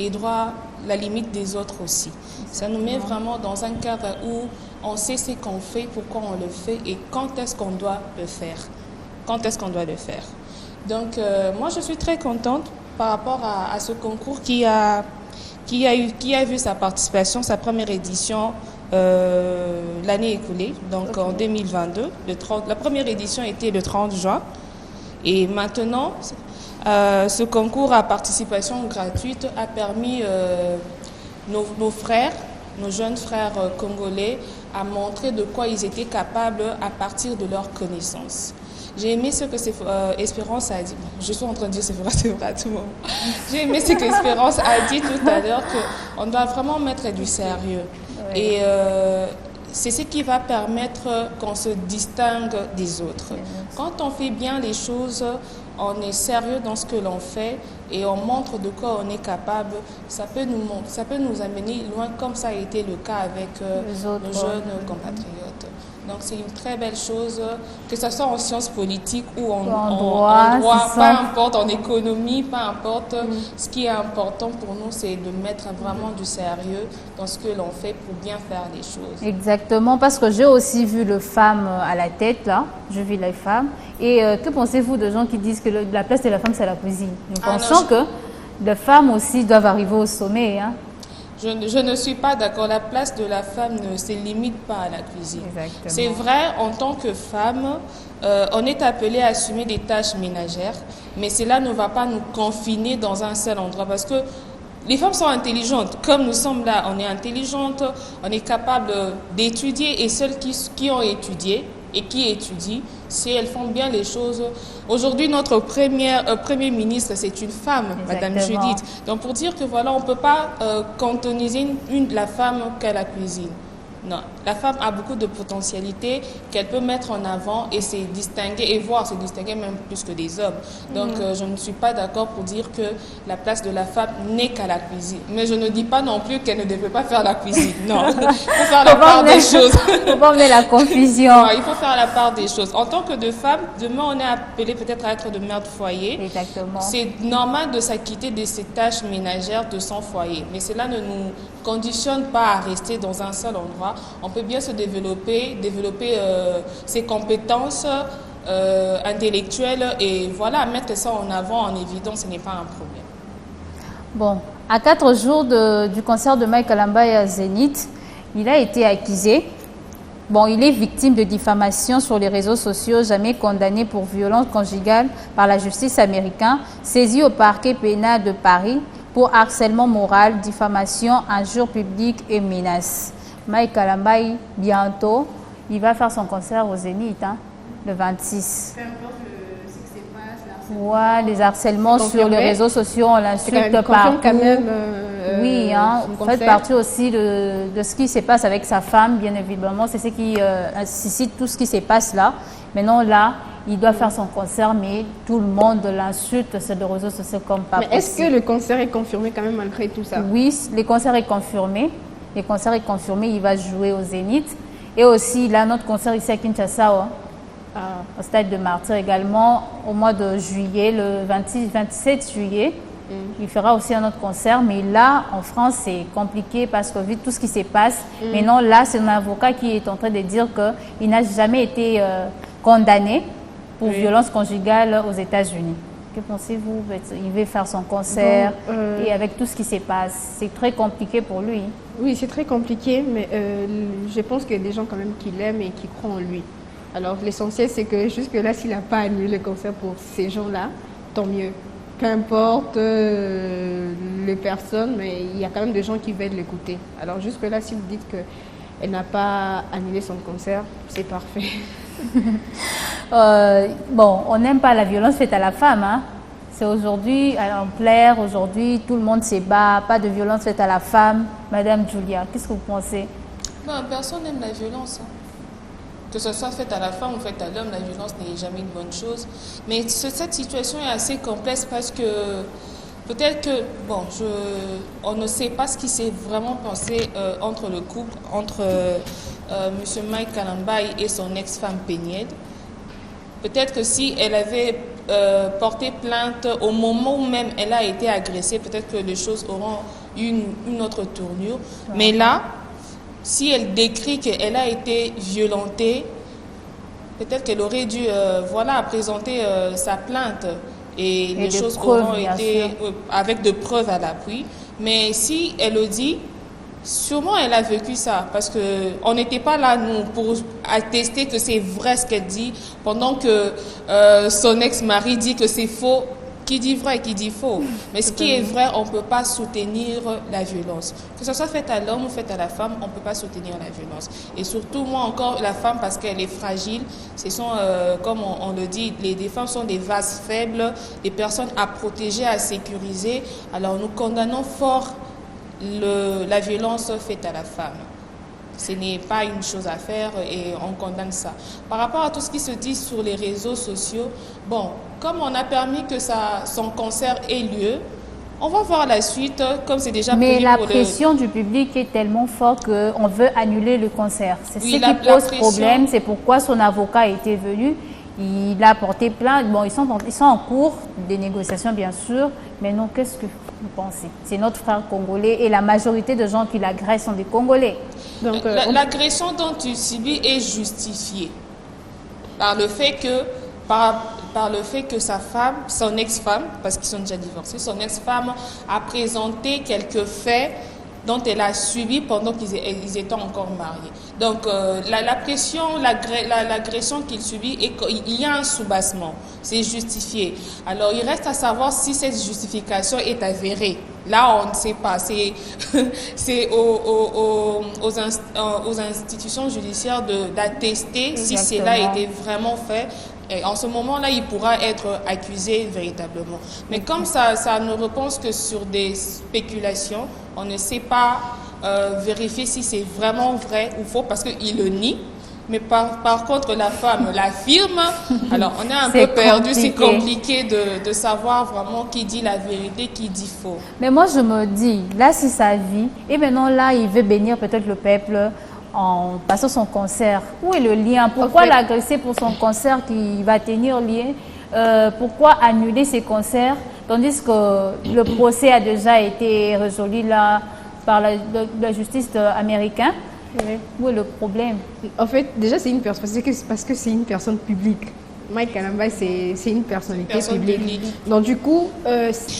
[SPEAKER 4] la limite des autres aussi. Exactement. Ça nous met vraiment dans un cadre où on sait ce qu'on fait, pourquoi on le fait et quand est-ce qu'on doit le faire. Donc, moi, je suis très contente par rapport à ce concours qui a vu sa participation, sa première édition l'année écoulée, donc en 2022. La première édition était le 30 juin. Et maintenant, Ce concours à participation gratuite a permis nos frères, nos jeunes frères congolais, à montrer de quoi ils étaient capables à partir de leurs connaissances. J'ai aimé ce que Espérance a dit. Je suis en train de dire c'est vrai à tout moment. J'ai aimé ce qu'Espérance a dit tout à l'heure, qu'on doit vraiment mettre du sérieux. Oui. Et c'est ce qui va permettre qu'on se distingue des autres. Quand on fait bien les choses, on est sérieux dans ce que l'on fait et on montre de quoi on est capable, ça peut nous amener loin, comme ça a été le cas avec nos jeunes compatriotes. Donc c'est une très belle chose, que ce soit en sciences politiques ou en droit, peu importe, en économie, peu importe. Ce qui est important pour nous, c'est de mettre vraiment du sérieux dans ce que l'on fait pour bien faire les choses.
[SPEAKER 1] Exactement, parce que j'ai aussi vu les femmes à la tête, là, je vis les femmes. Et que pensez-vous de gens qui disent que la place de la femme, c'est la cuisine? Nous pensons que les femmes aussi doivent arriver au sommet, hein.
[SPEAKER 4] Je ne suis pas d'accord. La place de la femme ne se limite pas à la cuisine. C'est vrai, en tant que femme, on est appelé à assumer des tâches ménagères, mais cela ne va pas nous confiner dans un seul endroit parce que les femmes sont intelligentes. Comme nous sommes là, on est intelligentes, on est capable d'étudier et celles qui ont étudié et qui étudient, si elles font bien les choses. Aujourd'hui, notre premier ministre, c'est une femme, Madame Judith. Donc, pour dire que voilà, on ne peut pas cantoniser la femme qu'à la cuisine. Non, la femme a beaucoup de potentialités qu'elle peut mettre en avant et se distinguer et voir se distinguer même plus que des hommes. Donc, je ne suis pas d'accord pour dire que la place de la femme n'est qu'à la cuisine. Mais je ne dis pas non plus qu'elle ne devait pas faire la cuisine. Non, il faut faire la part des choses.
[SPEAKER 1] Il ne faut pas mener la confusion.
[SPEAKER 4] Non, il faut faire la part des choses. En tant que de femme, demain, on est appelé peut-être à être de mère de foyer.
[SPEAKER 1] Exactement.
[SPEAKER 4] C'est normal de s'acquitter de ces tâches ménagères de son foyer. Mais cela ne nous conditionne pas à rester dans un seul endroit. On peut bien se développer ses compétences intellectuelles et voilà, mettre ça en avant, en évidence, ce n'est pas un problème.
[SPEAKER 1] Bon, à 4 jours du concert de Mike Kalambay à Zénith, il a été accusé. Bon, il est victime de diffamation sur les réseaux sociaux, jamais condamné pour violence conjugale par la justice américaine, saisi au parquet pénal de Paris pour harcèlement moral, diffamation, injure publique et menace. Mike Kalambay, bientôt, il va faire son concert au Zénith, hein, le 26.
[SPEAKER 2] Peu importe ce qui se passe,
[SPEAKER 1] les harcèlements sur les réseaux sociaux, on l'insulte partout.
[SPEAKER 2] Quand même,
[SPEAKER 1] oui, hein, faites partie aussi de ce qui se passe avec sa femme, bien évidemment. C'est ce qui suscite tout ce qui se passe là. Maintenant, là, il doit faire son concert, mais tout le monde l'insulte sur les réseaux sociaux comme pas possible.
[SPEAKER 2] Mais est-ce que le concert est confirmé quand même malgré tout ça?
[SPEAKER 1] Oui, le concert est confirmé. Le concert est confirmé, il va jouer au Zénith. Et aussi, là, notre concert ici à Kinshasa, au Stade de Martyrs également, au mois de juillet, le 27 juillet. Il fera aussi un autre concert. Mais là, en France, c'est compliqué parce que vu tout ce qui se passe, maintenant, là, c'est un avocat qui est en train de dire qu'il n'a jamais été condamné pour violence conjugale aux États-Unis. Que pensez-vous? Il veut faire son concert et avec tout ce qui se passe, c'est très compliqué pour lui.
[SPEAKER 2] Oui, c'est très compliqué, mais je pense qu'il y a des gens quand même qui l'aiment et qui croient en lui. Alors l'essentiel, c'est que jusque-là, s'il n'a pas annulé le concert pour ces gens-là, tant mieux. Peu importe les personnes, mais il y a quand même des gens qui veulent l'écouter. Alors jusque-là, si vous dites qu'elle n'a pas annulé son concert, c'est parfait.
[SPEAKER 1] Bon, on n'aime pas la violence faite à la femme, hein. C'est aujourd'hui, en plaire, aujourd'hui, tout le monde se bat, pas de violence faite à la femme. Madame Julia, qu'est-ce que vous pensez?
[SPEAKER 4] Personne n'aime la violence. Hein. Que ce soit faite à la femme ou faite à l'homme, la violence n'est jamais une bonne chose. Mais cette situation est assez complexe parce que peut-être que, on ne sait pas ce qui s'est vraiment passé entre le couple, entre M. Mike Kalambay et son ex-femme Péniel. Peut-être que si elle avait porté plainte au moment où même elle a été agressée, peut-être que les choses auront une autre tournure. Ouais. Mais là, si elle décrit qu'elle a été violentée, peut-être qu'elle aurait dû présenter sa plainte et les choses auront été avec de preuves à l'appui. Mais si elle le dit, sûrement elle a vécu ça parce qu'on n'était pas là, nous, pour attester que c'est vrai ce qu'elle dit pendant que son ex-mari dit que c'est faux. qui dit vrai, qui dit faux. Mais ce qui est vrai, on ne peut pas soutenir la violence. Que ce soit fait à l'homme ou fait à la femme, on ne peut pas soutenir la violence. Et surtout, moi encore, la femme, parce qu'elle est fragile, ce sont, comme on le dit, les femmes sont des vases faibles, des personnes à protéger, à sécuriser. Alors nous condamnons fort la violence faite à la femme. Ce n'est pas une chose à faire et on condamne ça. Par rapport à tout ce qui se dit sur les réseaux sociaux, bon, comme on a permis que son concert ait lieu, on va voir la suite, comme c'est déjà prévu.
[SPEAKER 1] Mais la pression du public est tellement forte qu'on veut annuler le concert. C'est ce qui pose problème, c'est pourquoi son avocat était venu. Il a porté plainte. Bon, ils sont en cours des négociations, bien sûr. Mais non, qu'est-ce que vous pensez? C'est notre frère congolais et la majorité de gens qui l'agressent sont des Congolais.
[SPEAKER 4] Donc, l'agression dont tu subis est justifiée par le fait que sa femme, son ex-femme, parce qu'ils sont déjà divorcés, son ex-femme a présenté quelques faits dont elle a subi pendant qu'ils étaient encore mariés. Donc, la pression, l'agression qu'il subit, il y a un soubassement. C'est justifié. Alors, il reste à savoir si cette justification est avérée. Là, on ne sait pas. C'est aux institutions judiciaires d'attester si cela a été vraiment fait. Et en ce moment-là, il pourra être accusé véritablement. Mais comme ça ne repose que sur des spéculations, on ne sait pas vérifier si c'est vraiment vrai ou faux parce qu'il le nie. Mais par contre, la femme l'affirme. Alors, on est un peu perdu. C'est compliqué de savoir vraiment qui dit la vérité, qui dit faux.
[SPEAKER 1] Mais moi, je me dis, là, c'est sa vie. Et maintenant, là, il veut bénir peut-être le peuple en passant son concert. Où est le lien? Pourquoi l'agresser pour son concert qui va tenir lien? Pourquoi annuler ses concerts tandis que le procès a déjà été résolu là par la justice américaine? Oui. Où est le problème?
[SPEAKER 2] En fait, déjà, c'est une personne, parce que c'est une personne publique. Mike Kanamba, c'est une personnalité publique. Donc, du coup,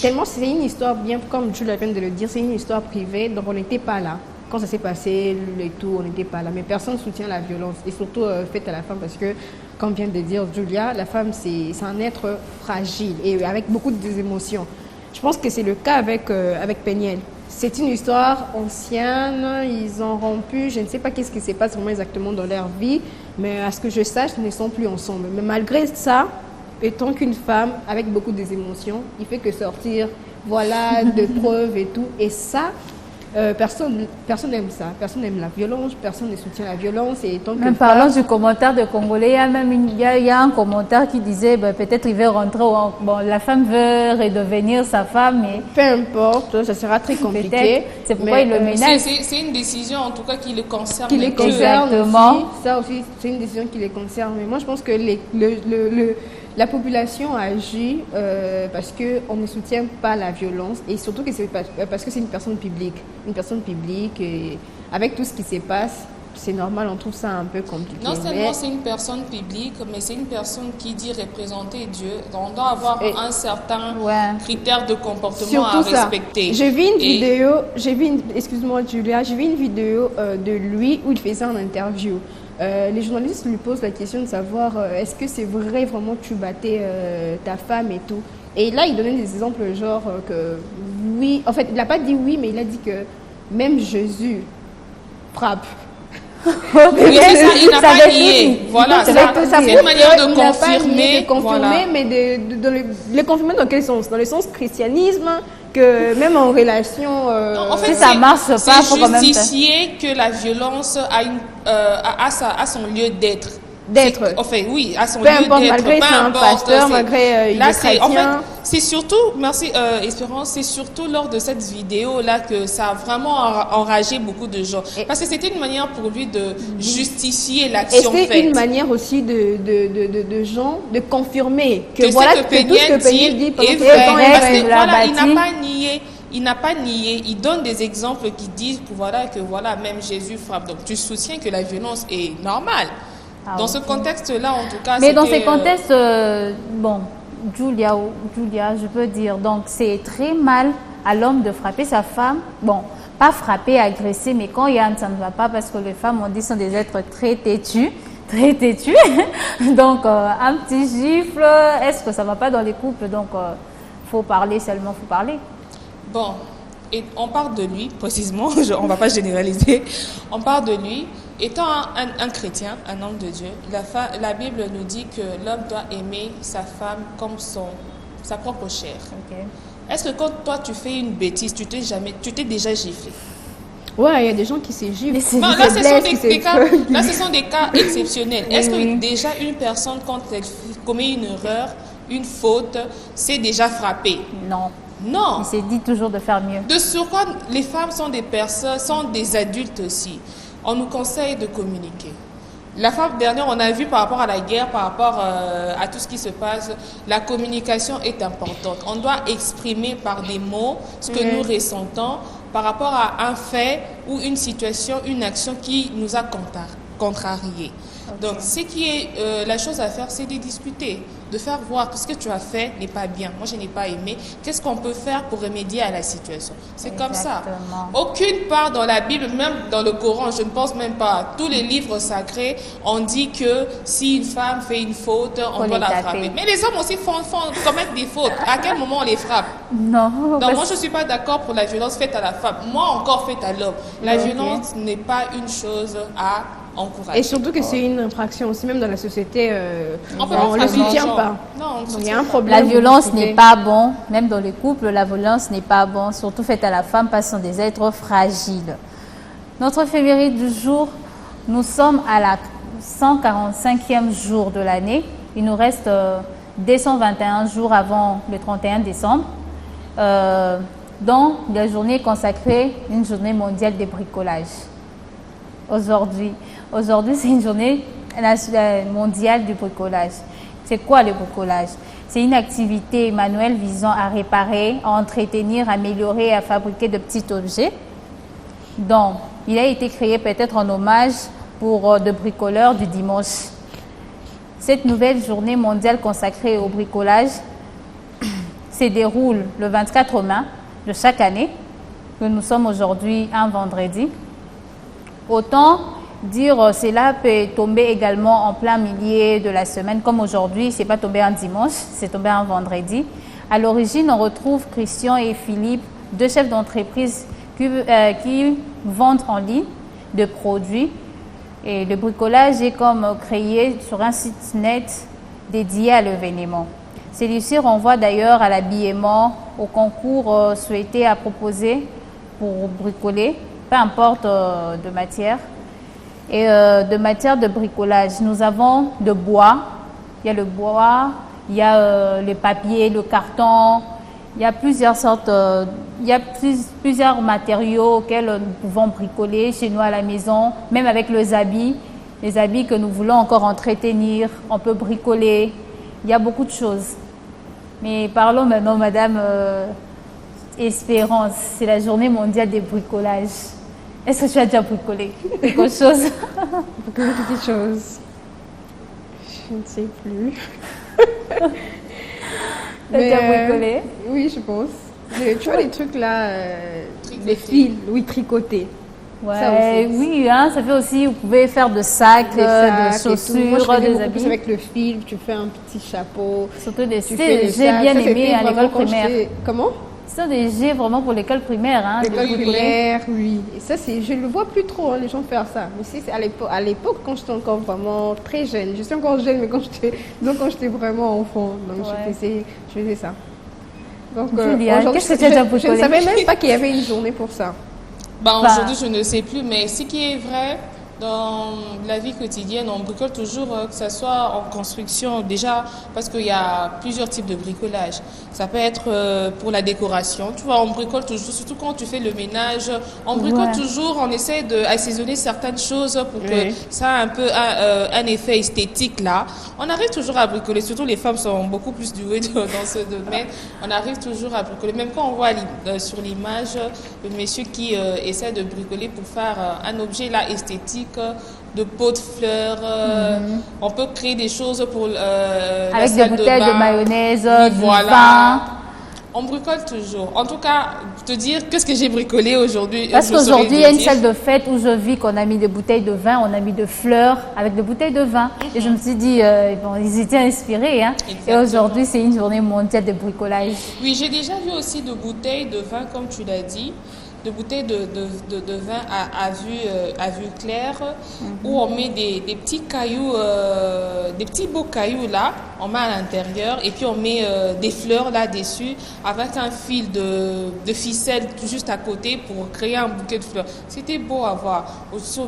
[SPEAKER 2] tellement c'est une histoire, bien comme tu l'as de le dire, c'est une histoire privée, donc on n'était pas là. Quand ça s'est passé, et tout, on n'était pas là. Mais personne ne soutient la violence, et surtout faite à la femme, parce que, comme vient de dire Julia, la femme, c'est un être fragile et avec beaucoup d'émotions. Je pense que c'est le cas avec Peniel. C'est une histoire ancienne, ils ont rompu, je ne sais pas qu'est-ce qui se passe vraiment exactement dans leur vie, mais à ce que je sache, ils ne sont plus ensemble. Mais malgré ça, étant qu'une femme avec beaucoup d'émotions, il fait que sortir, voilà, de preuves et tout. Et ça, personne n'aime ça, personne n'aime la violence, personne ne soutient la violence. Et tant
[SPEAKER 1] même parlant du commentaire de Congolais, il y a un commentaire qui disait peut-être il veut rentrer, bon, la femme veut redevenir sa femme. Mais
[SPEAKER 2] peu importe, ça sera très compliqué.
[SPEAKER 1] C'est pourquoi il le menace.
[SPEAKER 4] C'est une décision en tout cas qui le concerne.
[SPEAKER 2] Qui les concerne aussi, ça aussi, c'est une décision qui les concerne. Mais moi je pense que la population agit parce qu'on ne soutient pas la violence et surtout que c'est parce que c'est une personne publique. Une personne publique, et avec tout ce qui se passe, c'est normal, on trouve ça un peu compliqué.
[SPEAKER 4] Non seulement c'est une personne publique, mais c'est une personne qui dit représenter Dieu. Donc on doit avoir un certain critère de comportement surtout à respecter.
[SPEAKER 2] J'ai vu une vidéo, excuse-moi Julia, j'ai vu une vidéo de lui où il faisait une interview. Les journalistes lui posent la question de savoir est-ce que c'est vrai vraiment que tu battais ta femme et tout. Et là, il donnait des exemples genre que oui, en fait, il n'a pas dit oui, mais il a dit que même Jésus frappe.
[SPEAKER 4] Oui, c'est ça, il n'a pas nié. Voilà, c'est une manière de confirmer.
[SPEAKER 2] Voilà. Mais de le confirmer dans quel sens? Dans le sens christianisme, que même en relation...
[SPEAKER 4] Non, en fait,
[SPEAKER 1] ça marche pas.
[SPEAKER 4] C'est justifier que la violence a son lieu d'être. Enfin, oui, à son lieu d'être.
[SPEAKER 2] Malgré c'est un pasteur, malgré il est chrétien.
[SPEAKER 4] En fait, c'est surtout, merci Espérance, c'est surtout lors de cette vidéo-là que ça a vraiment enragé beaucoup de gens. Parce que c'était une manière pour lui de justifier l'action faite.
[SPEAKER 2] Et c'est une manière aussi de gens de confirmer que voilà que tout ce que Peniel dit
[SPEAKER 4] est vrai. Parce que voilà, il n'a pas nié, il donne des exemples qui disent que voilà, même Jésus frappe. Donc tu soutiens que la violence est normale. Dans ce contexte-là, en tout cas...
[SPEAKER 1] Mais dans ces contextes, bon, Julia, je peux dire, donc c'est très mal à l'homme de frapper sa femme. Bon, pas frapper, agresser, mais quand il y a ça ne va pas parce que les femmes, on dit, sont des êtres très têtus. Très têtus. Donc, un petit gifle, est-ce que ça ne va pas dans les couples? Donc, faut parler seulement, il faut parler.
[SPEAKER 4] Bon, et on parle de lui, précisément, on ne va pas généraliser, on parle de lui. Étant un chrétien, un homme de Dieu, la Bible nous dit que l'homme doit aimer sa femme comme sa propre chair.
[SPEAKER 1] Okay.
[SPEAKER 4] Est-ce que quand toi tu fais une bêtise, tu t'es déjà giflé?
[SPEAKER 2] Ouais, il y a des gens qui se giflent.
[SPEAKER 4] Là, ce sont des cas exceptionnels. Est-ce que déjà une personne, quand elle commet une erreur, une faute, s'est déjà frappée?
[SPEAKER 1] Non.
[SPEAKER 4] Non.
[SPEAKER 1] Il s'est dit toujours de faire mieux.
[SPEAKER 4] De surcroît, les femmes sont des personnes, sont des adultes aussi. On nous conseille de communiquer. La fois dernière, on a vu par rapport à la guerre, par rapport à tout ce qui se passe, la communication est importante. On doit exprimer par des mots ce que nous ressentons par rapport à un fait ou une situation, une action qui nous a contrariés. Okay. Donc, ce qui est la chose à faire, c'est de discuter, de faire voir que ce que tu as fait n'est pas bien. Moi, je n'ai pas aimé. Qu'est-ce qu'on peut faire pour remédier à la situation? C'est comme ça. Aucune part dans la Bible, même dans le Coran, je ne pense même pas. Tous les livres sacrés, on dit que si une femme fait une faute, on doit la frapper. Mais les hommes aussi commettent des fautes. À quel moment on les frappe?
[SPEAKER 1] Non.
[SPEAKER 4] Donc, moi, je ne suis pas d'accord pour la violence faite à la femme. Moi, encore faite à l'homme. La violence n'est pas une chose à encourager.
[SPEAKER 2] Et surtout que c'est une infraction aussi, même dans la société, on ne le soutient pas.
[SPEAKER 4] Non,
[SPEAKER 2] il y a un problème.
[SPEAKER 1] La violence n'est pas bon, même dans les couples, la violence n'est pas bon, surtout faite à la femme parce que ce sont des êtres fragiles. Notre éphéméride du jour, nous sommes à la 145e jour de l'année. Il nous reste 221 jours avant le 31 décembre. Donc, la journée consacrée, une journée mondiale des bricolages. Aujourd'hui, c'est une journée mondiale du bricolage. C'est quoi le bricolage? C'est une activité manuelle visant à réparer, à entretenir, à améliorer et à fabriquer de petits objets. Donc, il a été créé peut-être en hommage pour de bricoleurs du dimanche. Cette nouvelle journée mondiale consacrée au bricolage se déroule le 24 mai de chaque année, que nous sommes aujourd'hui un vendredi. Autant dire cela peut tomber également en plein milieu de la semaine, comme aujourd'hui, ce n'est pas tombé un dimanche, c'est tombé un vendredi. À l'origine, on retrouve Christian et Philippe, deux chefs d'entreprise qui vendent en ligne de produits. Et le bricolage est comme créé sur un site net dédié à l'événement. Celui-ci renvoie d'ailleurs à l'habillement, au concours souhaité à proposer pour bricoler, peu importe de matière. Et de matière de bricolage, nous avons de bois, il y a le bois, il y a le papier, le carton, il y a plusieurs sortes, il y a plusieurs matériaux auxquels nous pouvons bricoler chez nous à la maison, même avec les habits que nous voulons encore entretenir, on peut bricoler, il y a beaucoup de choses. Mais parlons maintenant, Madame Espérance, c'est la journée mondiale des bricolages. Est-ce que tu as déjà bricolé quelque chose?
[SPEAKER 2] Beaucoup de petites choses. Je ne sais plus.
[SPEAKER 1] Tu as déjà bricolé?
[SPEAKER 2] Oui, je pense. Tu vois les trucs là, les fils, oui, tricotés.
[SPEAKER 1] Ouais, oui, hein, ça fait aussi, vous pouvez faire de sacs, de chaussures,
[SPEAKER 2] moi,
[SPEAKER 1] des habits.
[SPEAKER 2] Avec le fil, tu fais un petit chapeau.
[SPEAKER 1] Surtout des j'ai bien aimé à l'école primaire.
[SPEAKER 2] Comment?
[SPEAKER 1] Ce sont des jeux vraiment pour l'école primaire. Hein,
[SPEAKER 2] l'école primaire, oui. Et ça, je ne le vois plus trop, hein, les gens faire ça. Mais c'est à l'époque, quand j'étais encore vraiment très jeune. Je suis encore jeune, mais quand j'étais vraiment enfant. Donc, je faisais ça. Donc,
[SPEAKER 1] qu'est-ce que tu as déjà bricolé?
[SPEAKER 2] Je ne savais même pas qu'il y avait une journée pour ça.
[SPEAKER 4] Aujourd'hui, je ne sais plus, mais ce qui est vrai, dans la vie quotidienne, on bricole toujours, que ce soit en construction, déjà, parce qu'il y a plusieurs types de bricolage. Ça peut être pour la décoration, tu vois, on bricole toujours, surtout quand tu fais le ménage, on bricole toujours, on essaie d'assaisonner certaines choses pour que ça ait un peu un effet esthétique là. On arrive toujours à bricoler, surtout les femmes sont beaucoup plus douées dans ce domaine, on arrive toujours à bricoler. Même quand on voit sur l'image le monsieur qui essaie de bricoler pour faire un objet là esthétique, de pots de fleurs, on peut créer des choses pour
[SPEAKER 1] avec
[SPEAKER 4] des
[SPEAKER 1] bouteilles de mayonnaise,
[SPEAKER 4] du
[SPEAKER 1] vin.
[SPEAKER 4] On bricole toujours. En tout cas, te dire qu'est-ce que j'ai bricolé aujourd'hui.
[SPEAKER 1] Parce qu'aujourd'hui, il y a une salle de fête où je vis qu'on a mis des bouteilles de vin, on a mis de fleurs avec des bouteilles de vin. Et je me suis dit, bon, ils étaient inspirés. Hein. Et aujourd'hui, c'est une journée mondiale de bricolage.
[SPEAKER 4] Oui, j'ai déjà vu aussi de bouteilles de vin, comme tu l'as dit. De bouteilles de vin à vue claire, où on met des petits cailloux, des petits beaux cailloux là, on met à l'intérieur et puis on met des fleurs là-dessus avec un fil de ficelle juste à côté pour créer un bouquet de fleurs. C'était beau à voir.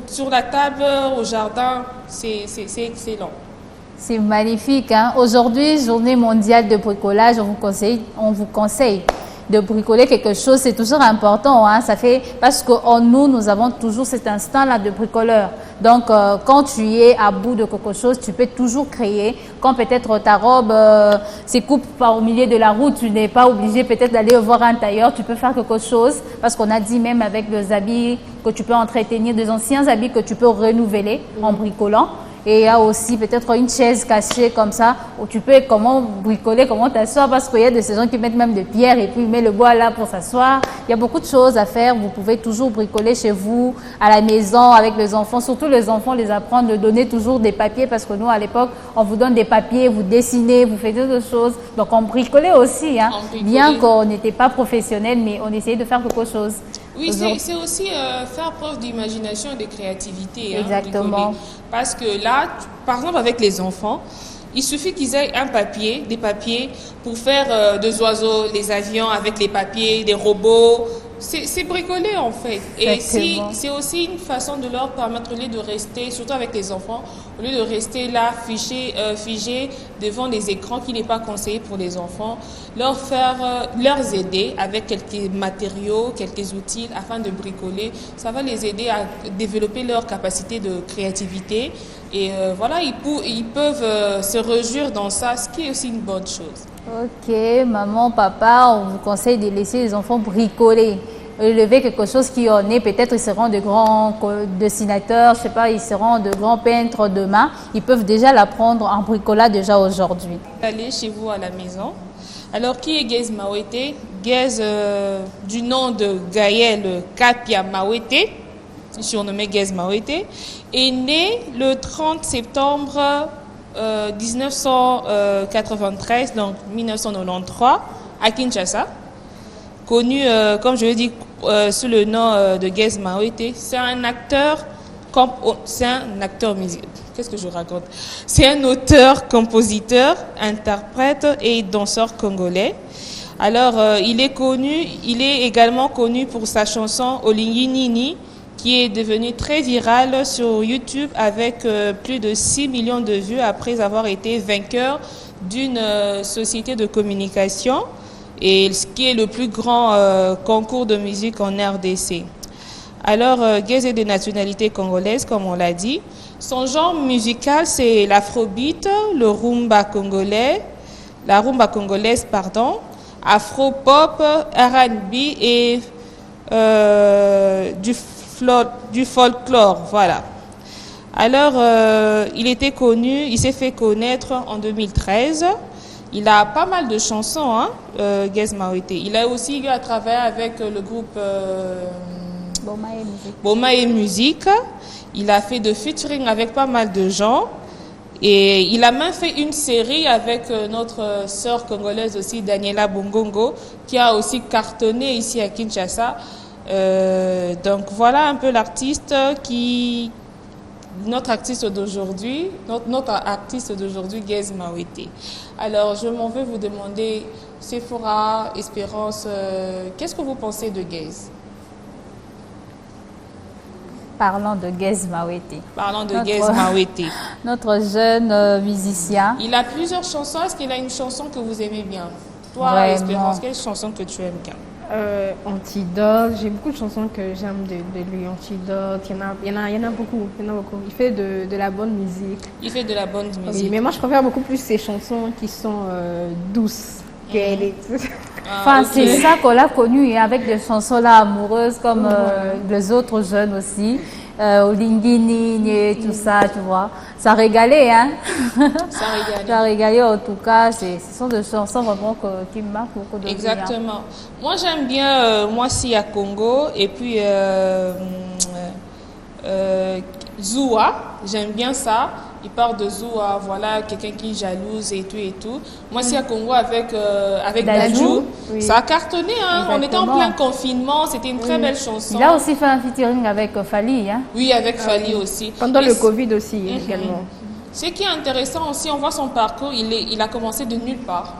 [SPEAKER 4] Sur la table, au jardin, c'est excellent.
[SPEAKER 1] C'est magnifique. Hein? Aujourd'hui, journée mondiale de bricolage, on vous conseille de bricoler quelque chose, c'est toujours important, hein, ça fait, parce qu'en nous avons toujours cet instinct-là de bricoleur. Donc, quand tu es à bout de quelque chose, tu peux toujours créer. Quand peut-être ta robe se coupe par au milieu de la route, tu n'es pas obligé peut-être d'aller voir un tailleur, tu peux faire quelque chose, parce qu'on a dit même avec les habits que tu peux entretenir, des anciens habits que tu peux renouveler en bricolant. Et il y a aussi peut-être une chaise cachée comme ça, où tu peux comment bricoler, comment t'asseoir, parce qu'il y a de ces gens qui mettent même des pierres et puis ils mettent le bois là pour s'asseoir. Il y a beaucoup de choses à faire. Vous pouvez toujours bricoler chez vous, à la maison, avec les enfants. Surtout les enfants, les apprendre de donner toujours des papiers, parce que nous, à l'époque, on vous donne des papiers, vous dessinez, vous faites d'autres choses. Donc on bricolait aussi, hein. Bien qu'on n'était pas professionnel, mais on essayait de faire quelque chose.
[SPEAKER 4] Oui, c'est aussi faire preuve d'imagination et de créativité.
[SPEAKER 1] Exactement.
[SPEAKER 4] Hein, parce que là, par exemple avec les enfants, il suffit qu'ils aient des papiers pour faire des oiseaux, les avions avec les papiers, des robots. C'est bricolé en fait. Et c'est aussi une façon de leur permettre, au lieu de rester, surtout avec les enfants, au lieu de rester là figés devant les écrans, qui n'est pas conseillé pour les enfants, leur aider avec quelques matériaux, quelques outils afin de bricoler. Ça va les aider à développer leur capacité de créativité. Et voilà, ils peuvent se réjouir dans ça, ce qui est aussi une bonne chose.
[SPEAKER 1] Ok, maman, papa, on vous conseille de laisser les enfants bricoler. Élever quelque chose qui en est, peut-être ils seront de grands dessinateurs, je sais pas, ils seront de grands peintres demain. Ils peuvent déjà l'apprendre en bricolat déjà aujourd'hui.
[SPEAKER 4] Allez chez vous à la maison. Alors, qui est Gaze Mawete? Gaze, du nom de Gaël Kapia Mawete, surnommé Gaze Mawete, est né le 30 septembre 1993, donc 1993, à Kinshasa, connu, comme je l'ai dit, sous le nom de Gaze Mawete. C'est un acteur musical. Qu'est-ce que je raconte? C'est un auteur, compositeur, interprète et danseur congolais. Alors, il est également connu pour sa chanson Olingi Nini, qui est devenue très virale sur YouTube avec plus de 6 millions de vues après avoir été vainqueur d'une société de communication, et ce qui est le plus grand concours de musique en RDC. Alors, Gaze est de nationalité congolaise, comme on l'a dit. Son genre musical, c'est l'afrobeat, la rumba congolaise, afro-pop, R&B et du folklore, voilà. Alors, il s'est fait connaître en 2013. Il a pas mal de chansons, hein, Gaze Mawete. Il a aussi eu à travailler avec le groupe Boma et Musique. Il a fait de featuring avec pas mal de gens. Et il a même fait une série avec notre sœur congolaise aussi, Daniela Bongongo, qui a aussi cartonné ici à Kinshasa. Donc voilà un peu notre artiste d'aujourd'hui, Gaze Mawete. Alors je m'en vais vous demander, Sephora, Espérance, qu'est-ce que vous pensez de Gaze?
[SPEAKER 1] Parlons de Gaze Mawete.
[SPEAKER 4] Gaze Mawete.
[SPEAKER 1] Notre jeune musicien.
[SPEAKER 4] Il a plusieurs chansons. Est-ce qu'il a une chanson que vous aimez bien? Toi,
[SPEAKER 1] vraiment.
[SPEAKER 4] Espérance, quelle chanson que tu aimes bien?
[SPEAKER 2] Antidote, j'ai beaucoup de chansons que j'aime de lui. Antidote, il y en a beaucoup. Il fait de la bonne musique.
[SPEAKER 4] Oui,
[SPEAKER 2] mais moi je préfère beaucoup plus ses chansons qui sont douces.
[SPEAKER 1] Enfin, okay. C'est ça qu'on l'a connu, avec des chansons là amoureuses comme les autres jeunes aussi. Olingini et tout ça, tu vois. Ça régalait, hein.
[SPEAKER 4] Ça régalait.
[SPEAKER 1] Ça régalait en tout cas. Ce sont des chansons vraiment qui me marquent beaucoup de
[SPEAKER 4] Exactement. Moi, j'aime bien Moi si à Congo et puis Zoua. J'aime bien ça. Il parle de Zoua, voilà, quelqu'un qui est jalouse et tout et tout. Moi, si à Congo avec Dadju,
[SPEAKER 1] oui.
[SPEAKER 4] Ça a cartonné, hein. On était en plein confinement, c'était une très belle chanson.
[SPEAKER 1] Il a aussi fait un featuring avec Fally, hein.
[SPEAKER 4] Oui, avec Fally aussi.
[SPEAKER 2] Pendant le Covid aussi, également.
[SPEAKER 4] Ce qui est intéressant aussi, on voit son parcours, il a commencé de nulle part.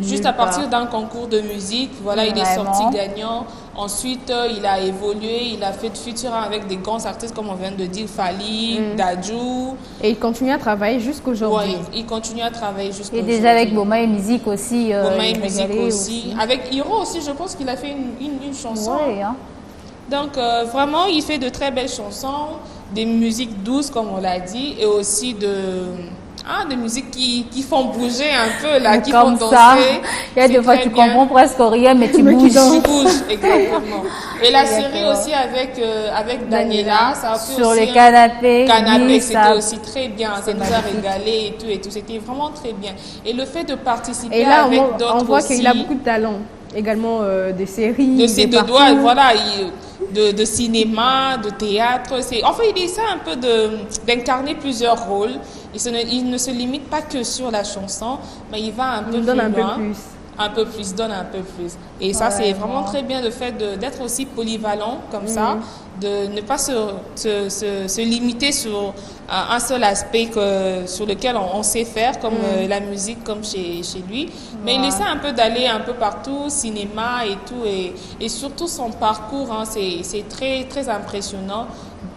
[SPEAKER 4] Juste à partir d'un concours de musique, voilà, il est sorti gagnant. Ensuite, il a évolué, il a fait de featuring avec des grands artistes comme on vient de dire, Fally, Dadju.
[SPEAKER 2] Et il continue à travailler jusqu'aujourd'hui.
[SPEAKER 4] Oui, il continue à travailler jusqu'aujourd'hui.
[SPEAKER 1] Et déjà avec Boma et Musique aussi.
[SPEAKER 4] Boma et Musique aussi. Avec Hiro aussi, je pense qu'il a fait une chanson.
[SPEAKER 1] Ouais, hein.
[SPEAKER 4] Donc, vraiment, il fait de très belles chansons, des musiques douces, comme on l'a dit, et aussi des musiques qui font bouger un peu, là, qui font danser.
[SPEAKER 1] Ça. Il y a des fois, tu comprends presque rien, mais tu bouges.
[SPEAKER 4] Tu bouges, exactement. Et la série aussi avec Daniela, ça a fait
[SPEAKER 1] sur
[SPEAKER 4] aussi
[SPEAKER 1] les canapés.
[SPEAKER 4] Canapé, c'était aussi très bien. Ça nous a régalé et tout. C'était vraiment très bien. Et le fait de participer avec d'autres aussi.
[SPEAKER 2] On voit qu'il a beaucoup de talent. Également des séries.
[SPEAKER 4] De doigts, voilà. De cinéma, de théâtre. Enfin, il essaie un peu d'incarner plusieurs rôles. Il ne se limite pas que sur la chanson, mais il va un peu plus loin. Donne un peu plus. Et ça, c'est vraiment très bien le fait d'être aussi polyvalent comme ça, de ne pas se limiter sur un seul aspect sur lequel on sait faire, comme la musique, comme chez lui. Mais il essaie un peu d'aller un peu partout, cinéma et tout. Et surtout son parcours, hein, c'est très, très impressionnant.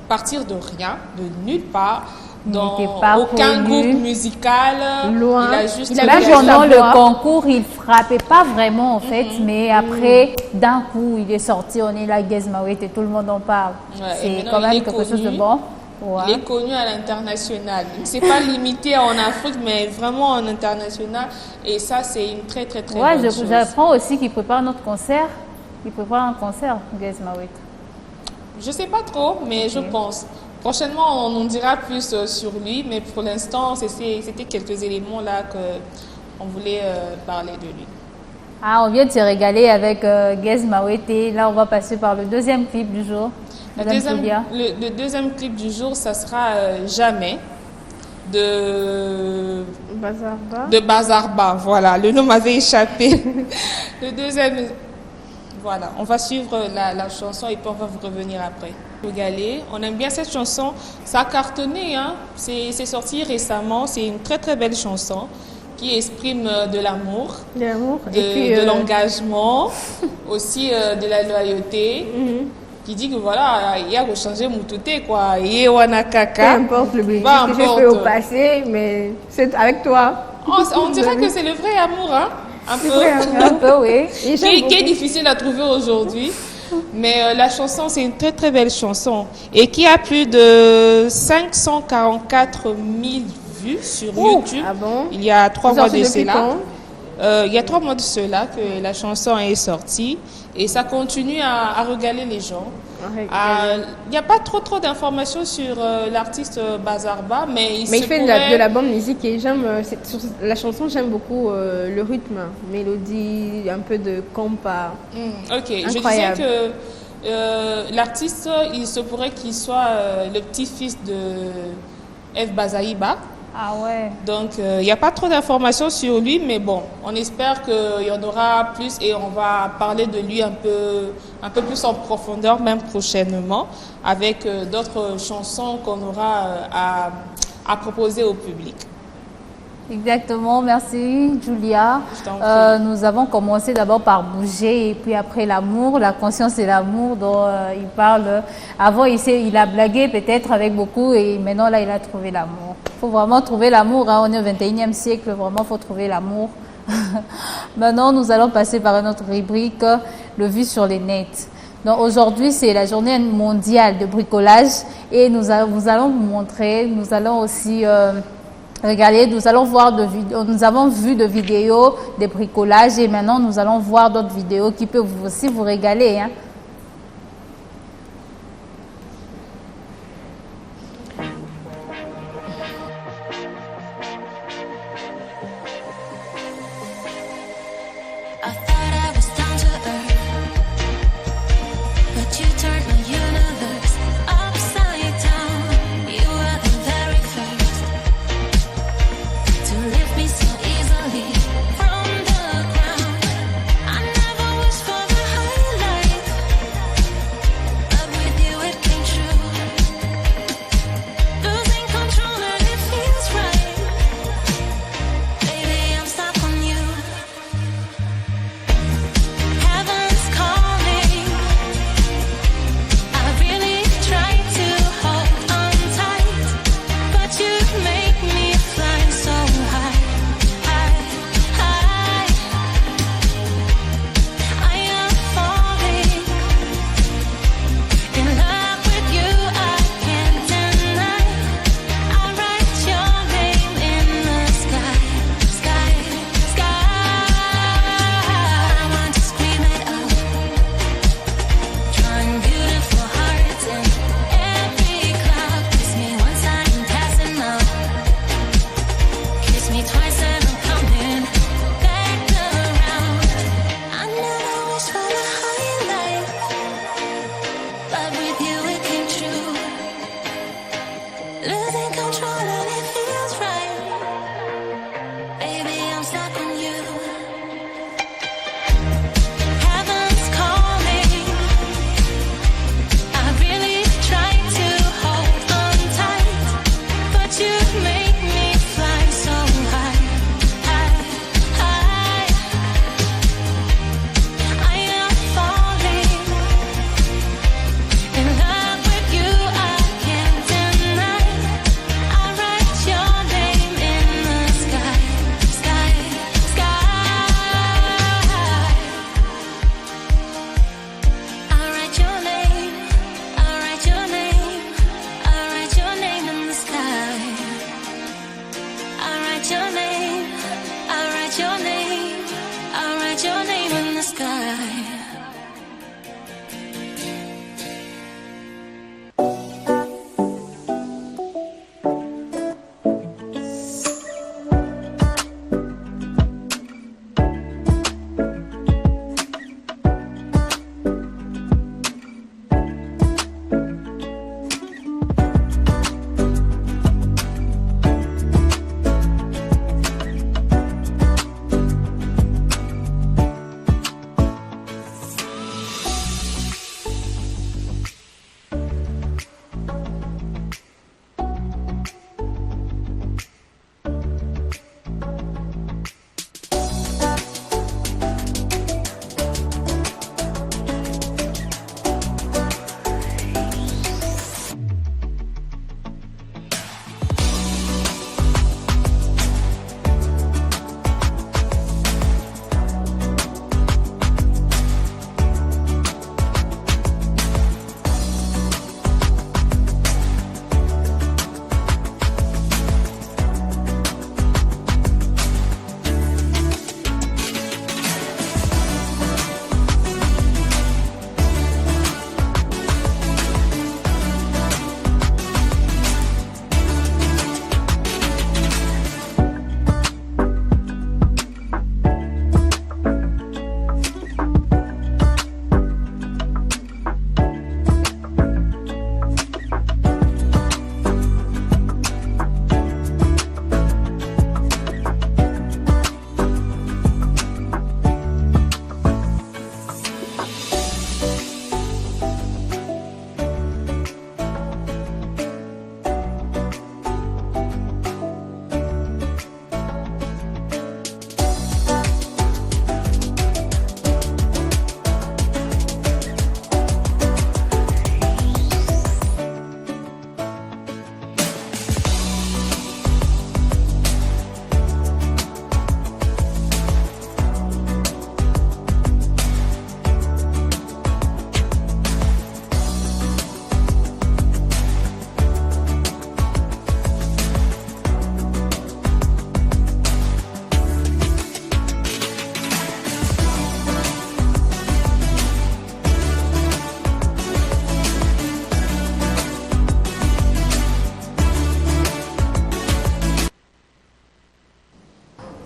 [SPEAKER 4] Partir de rien, de nulle part. Dans aucun groupe musical,
[SPEAKER 2] loin.
[SPEAKER 4] Il a juste
[SPEAKER 1] là, pendant le concours, il frappait pas vraiment en fait, mais après, d'un coup, il est sorti, on est là, Gizmawet et tout le monde en parle.
[SPEAKER 4] Ouais,
[SPEAKER 1] c'est quand même quelque chose de bon. Ouais.
[SPEAKER 4] Il est connu à l'international. C'est pas limité en Afrique, mais vraiment en international. Et ça, c'est une très, très, très bonne chose.
[SPEAKER 1] J'apprends aussi qu'il prépare notre concert. Il prépare un concert, Gizmawet.
[SPEAKER 4] Je sais pas trop, mais je pense. Prochainement, on en dira plus sur lui, mais pour l'instant, c'était quelques éléments là qu'on voulait parler de lui.
[SPEAKER 1] Ah, on vient de se régaler avec Gizmawet et là, on va passer par le deuxième clip du jour.
[SPEAKER 4] Le deuxième clip du jour, ça sera Jamais de Bazarba. Voilà, le nom m'avait échappé. Le deuxième, voilà, on va suivre la chanson et puis on va vous revenir après. On aime bien cette chanson, ça a cartonné, hein? C'est sorti récemment, c'est une très très belle chanson qui exprime de l'amour, de l'engagement, aussi de la loyauté, qui dit que voilà, il y a changé mon touté quoi,
[SPEAKER 2] peu importe le bien que j'ai fait au passé, mais c'est avec toi.
[SPEAKER 4] On dirait que c'est le vrai amour, hein?
[SPEAKER 1] Un peu, oui.
[SPEAKER 4] Qui est difficile à trouver aujourd'hui. Mais la chanson, c'est une très très belle chanson et qui a plus de 544 000 vues sur YouTube.
[SPEAKER 2] Ah bon?
[SPEAKER 4] Il y a 3 mois de cela. Il y a 3 mois de cela que la chanson est sortie et ça continue à régaler les gens. Il n'y a pas trop d'informations sur l'artiste Bazarba, mais il
[SPEAKER 2] fait de la bonne musique et j'aime sur la chanson, j'aime beaucoup le rythme, mélodie, un peu de compas.
[SPEAKER 4] Ok, incroyable. Je disais que l'artiste, il se pourrait qu'il soit le petit-fils de F. Bazaïba.
[SPEAKER 1] Ah ouais.
[SPEAKER 4] Donc, il n'y a pas trop d'informations sur lui, mais bon, on espère qu'il y en aura plus et on va parler de lui un peu plus en profondeur, même prochainement, avec d'autres chansons qu'on aura à proposer au public.
[SPEAKER 1] Exactement, merci Julia. Nous avons commencé d'abord par bouger et puis après l'amour, la conscience et l'amour dont il parle. Avant, il a blagué peut-être avec beaucoup et maintenant là, il a trouvé l'amour. Il faut vraiment trouver l'amour, hein. On est au 21e siècle, vraiment, il faut trouver l'amour. Maintenant, nous allons passer par une autre rubrique, le vu sur les nets. Donc aujourd'hui, c'est la journée mondiale de bricolage et nous allons vous montrer, nous allons aussi... regardez, nous avons vu de vidéos de bricolage et maintenant nous allons voir d'autres vidéos qui peuvent aussi vous régaler, hein.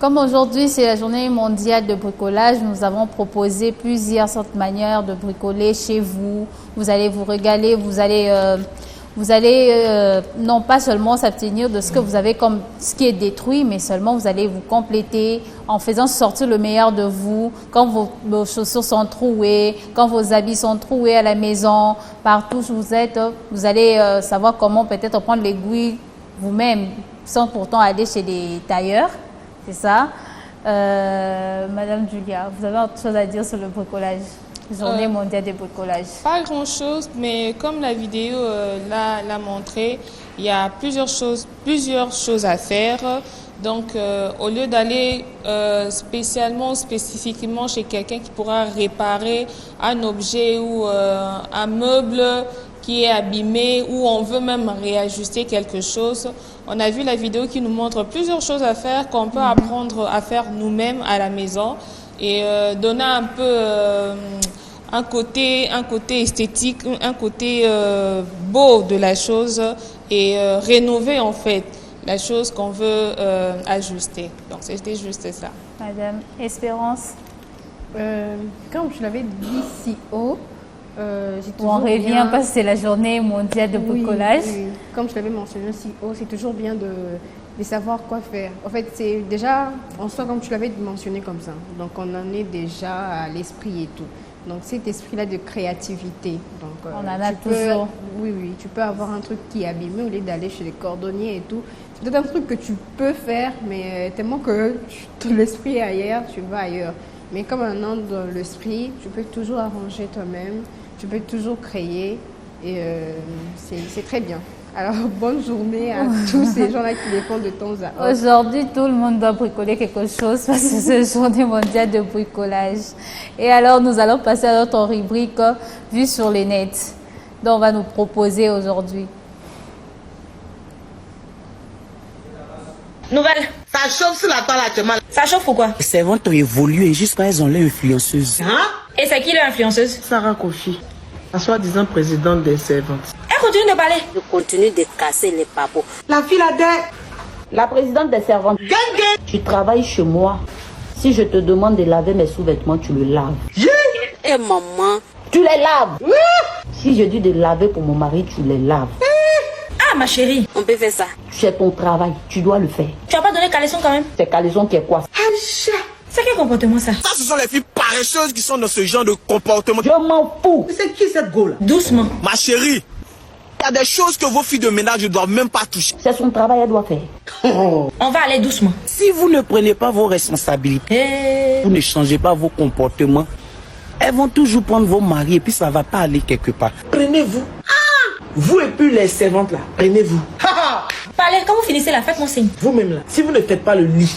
[SPEAKER 1] Comme aujourd'hui, c'est la journée mondiale de bricolage, nous avons proposé plusieurs manières de bricoler chez vous. Vous allez vous régaler, vous allez non pas seulement s'abstenir de ce que vous avez comme ce qui est détruit, mais seulement vous allez vous compléter en faisant sortir le meilleur de vous. Quand vos chaussures sont trouées, quand vos habits sont troués à la maison, partout où vous êtes, vous allez savoir comment peut-être prendre l'aiguille vous-même sans pourtant aller chez les tailleurs. C'est ça. Madame Julia, vous avez autre chose à dire sur le bricolage? Journée mondiale du bricolage.
[SPEAKER 4] Pas grand-chose, mais comme la vidéo l'a montré, il y a plusieurs choses à faire. Donc, au lieu d'aller spécifiquement chez quelqu'un qui pourra réparer un objet ou un meuble qui est abîmé ou on veut même réajuster quelque chose, on a vu la vidéo qui nous montre plusieurs choses à faire qu'on peut apprendre à faire nous-mêmes à la maison et donner un peu un côté esthétique, un côté beau de la chose et rénover en fait la chose qu'on veut ajuster. Donc c'était juste ça.
[SPEAKER 1] Madame Espérance.
[SPEAKER 2] Comme je l'avais dit si haut,
[SPEAKER 1] on revient parce que c'est la journée mondiale de bricolage.
[SPEAKER 2] Oui. Comme je l'avais mentionné si haut, c'est toujours bien de savoir quoi faire. En fait, c'est déjà, en soi, comme tu l'avais mentionné comme ça. Donc, on en est déjà à l'esprit et tout. Donc, cet esprit-là de créativité. Donc,
[SPEAKER 1] on en a toujours.
[SPEAKER 2] Oui, tu peux avoir un truc qui est abîmé au lieu d'aller chez les cordonniers et tout. C'est peut-être un truc que tu peux faire, mais tellement que l'esprit est ailleurs, tu vas ailleurs. Mais comme un an dans l'esprit, tu peux toujours arranger toi-même, tu peux toujours créer et c'est très bien. Alors, bonne journée à tous ces gens-là qui les font de temps à autre.
[SPEAKER 1] Aujourd'hui, tout le monde doit bricoler quelque chose parce que c'est la journée mondiale de bricolage. Et alors, nous allons passer à notre rubrique Vue sur les nets, dont on va nous proposer aujourd'hui.
[SPEAKER 5] Nouvelle.
[SPEAKER 6] Ça chauffe sur la toile actuellement.
[SPEAKER 5] Ça chauffe pourquoi?
[SPEAKER 6] Les servantes ont évolué jusqu'à elles ont l'air influenceuses.
[SPEAKER 5] Et c'est qui l'influenceuse?
[SPEAKER 6] Sarah Kofi, la soi-disant présidente des servantes.
[SPEAKER 5] Elle continue de parler.
[SPEAKER 7] Je continue de casser les papeaux.
[SPEAKER 6] La fille
[SPEAKER 7] La présidente des servantes. Tu travailles chez moi. Si je te demande de laver mes sous-vêtements, tu le laves. Et maman, tu les laves. Si je dis de laver pour mon mari, tu les laves.
[SPEAKER 5] Ah, ma chérie.
[SPEAKER 7] On peut faire ça. C'est ton travail, tu dois le faire.
[SPEAKER 5] Tu n'as pas donné caleçon quand même?
[SPEAKER 7] C'est caleçon qui est quoi?
[SPEAKER 5] C'est quel comportement ça?
[SPEAKER 6] Ça, ce sont les filles paresseuses qui sont dans ce genre de comportement.
[SPEAKER 7] Je m'en fous.
[SPEAKER 6] C'est qui cette go là?
[SPEAKER 5] Doucement.
[SPEAKER 6] Ma chérie, il y a des choses que vos filles de ménage ne doivent même pas toucher.
[SPEAKER 7] C'est son travail, elle doit faire.
[SPEAKER 5] On va aller doucement.
[SPEAKER 6] Si vous ne prenez pas vos responsabilités, vous ne changez pas vos comportements, elles vont toujours prendre vos maris et puis ça ne va pas aller quelque part. Prenez-vous. Vous et puis les servantes là, prenez-vous.
[SPEAKER 5] Parlez, quand vous finissez la fête, mon signe.
[SPEAKER 6] Vous-même là, si vous ne faites pas le lit,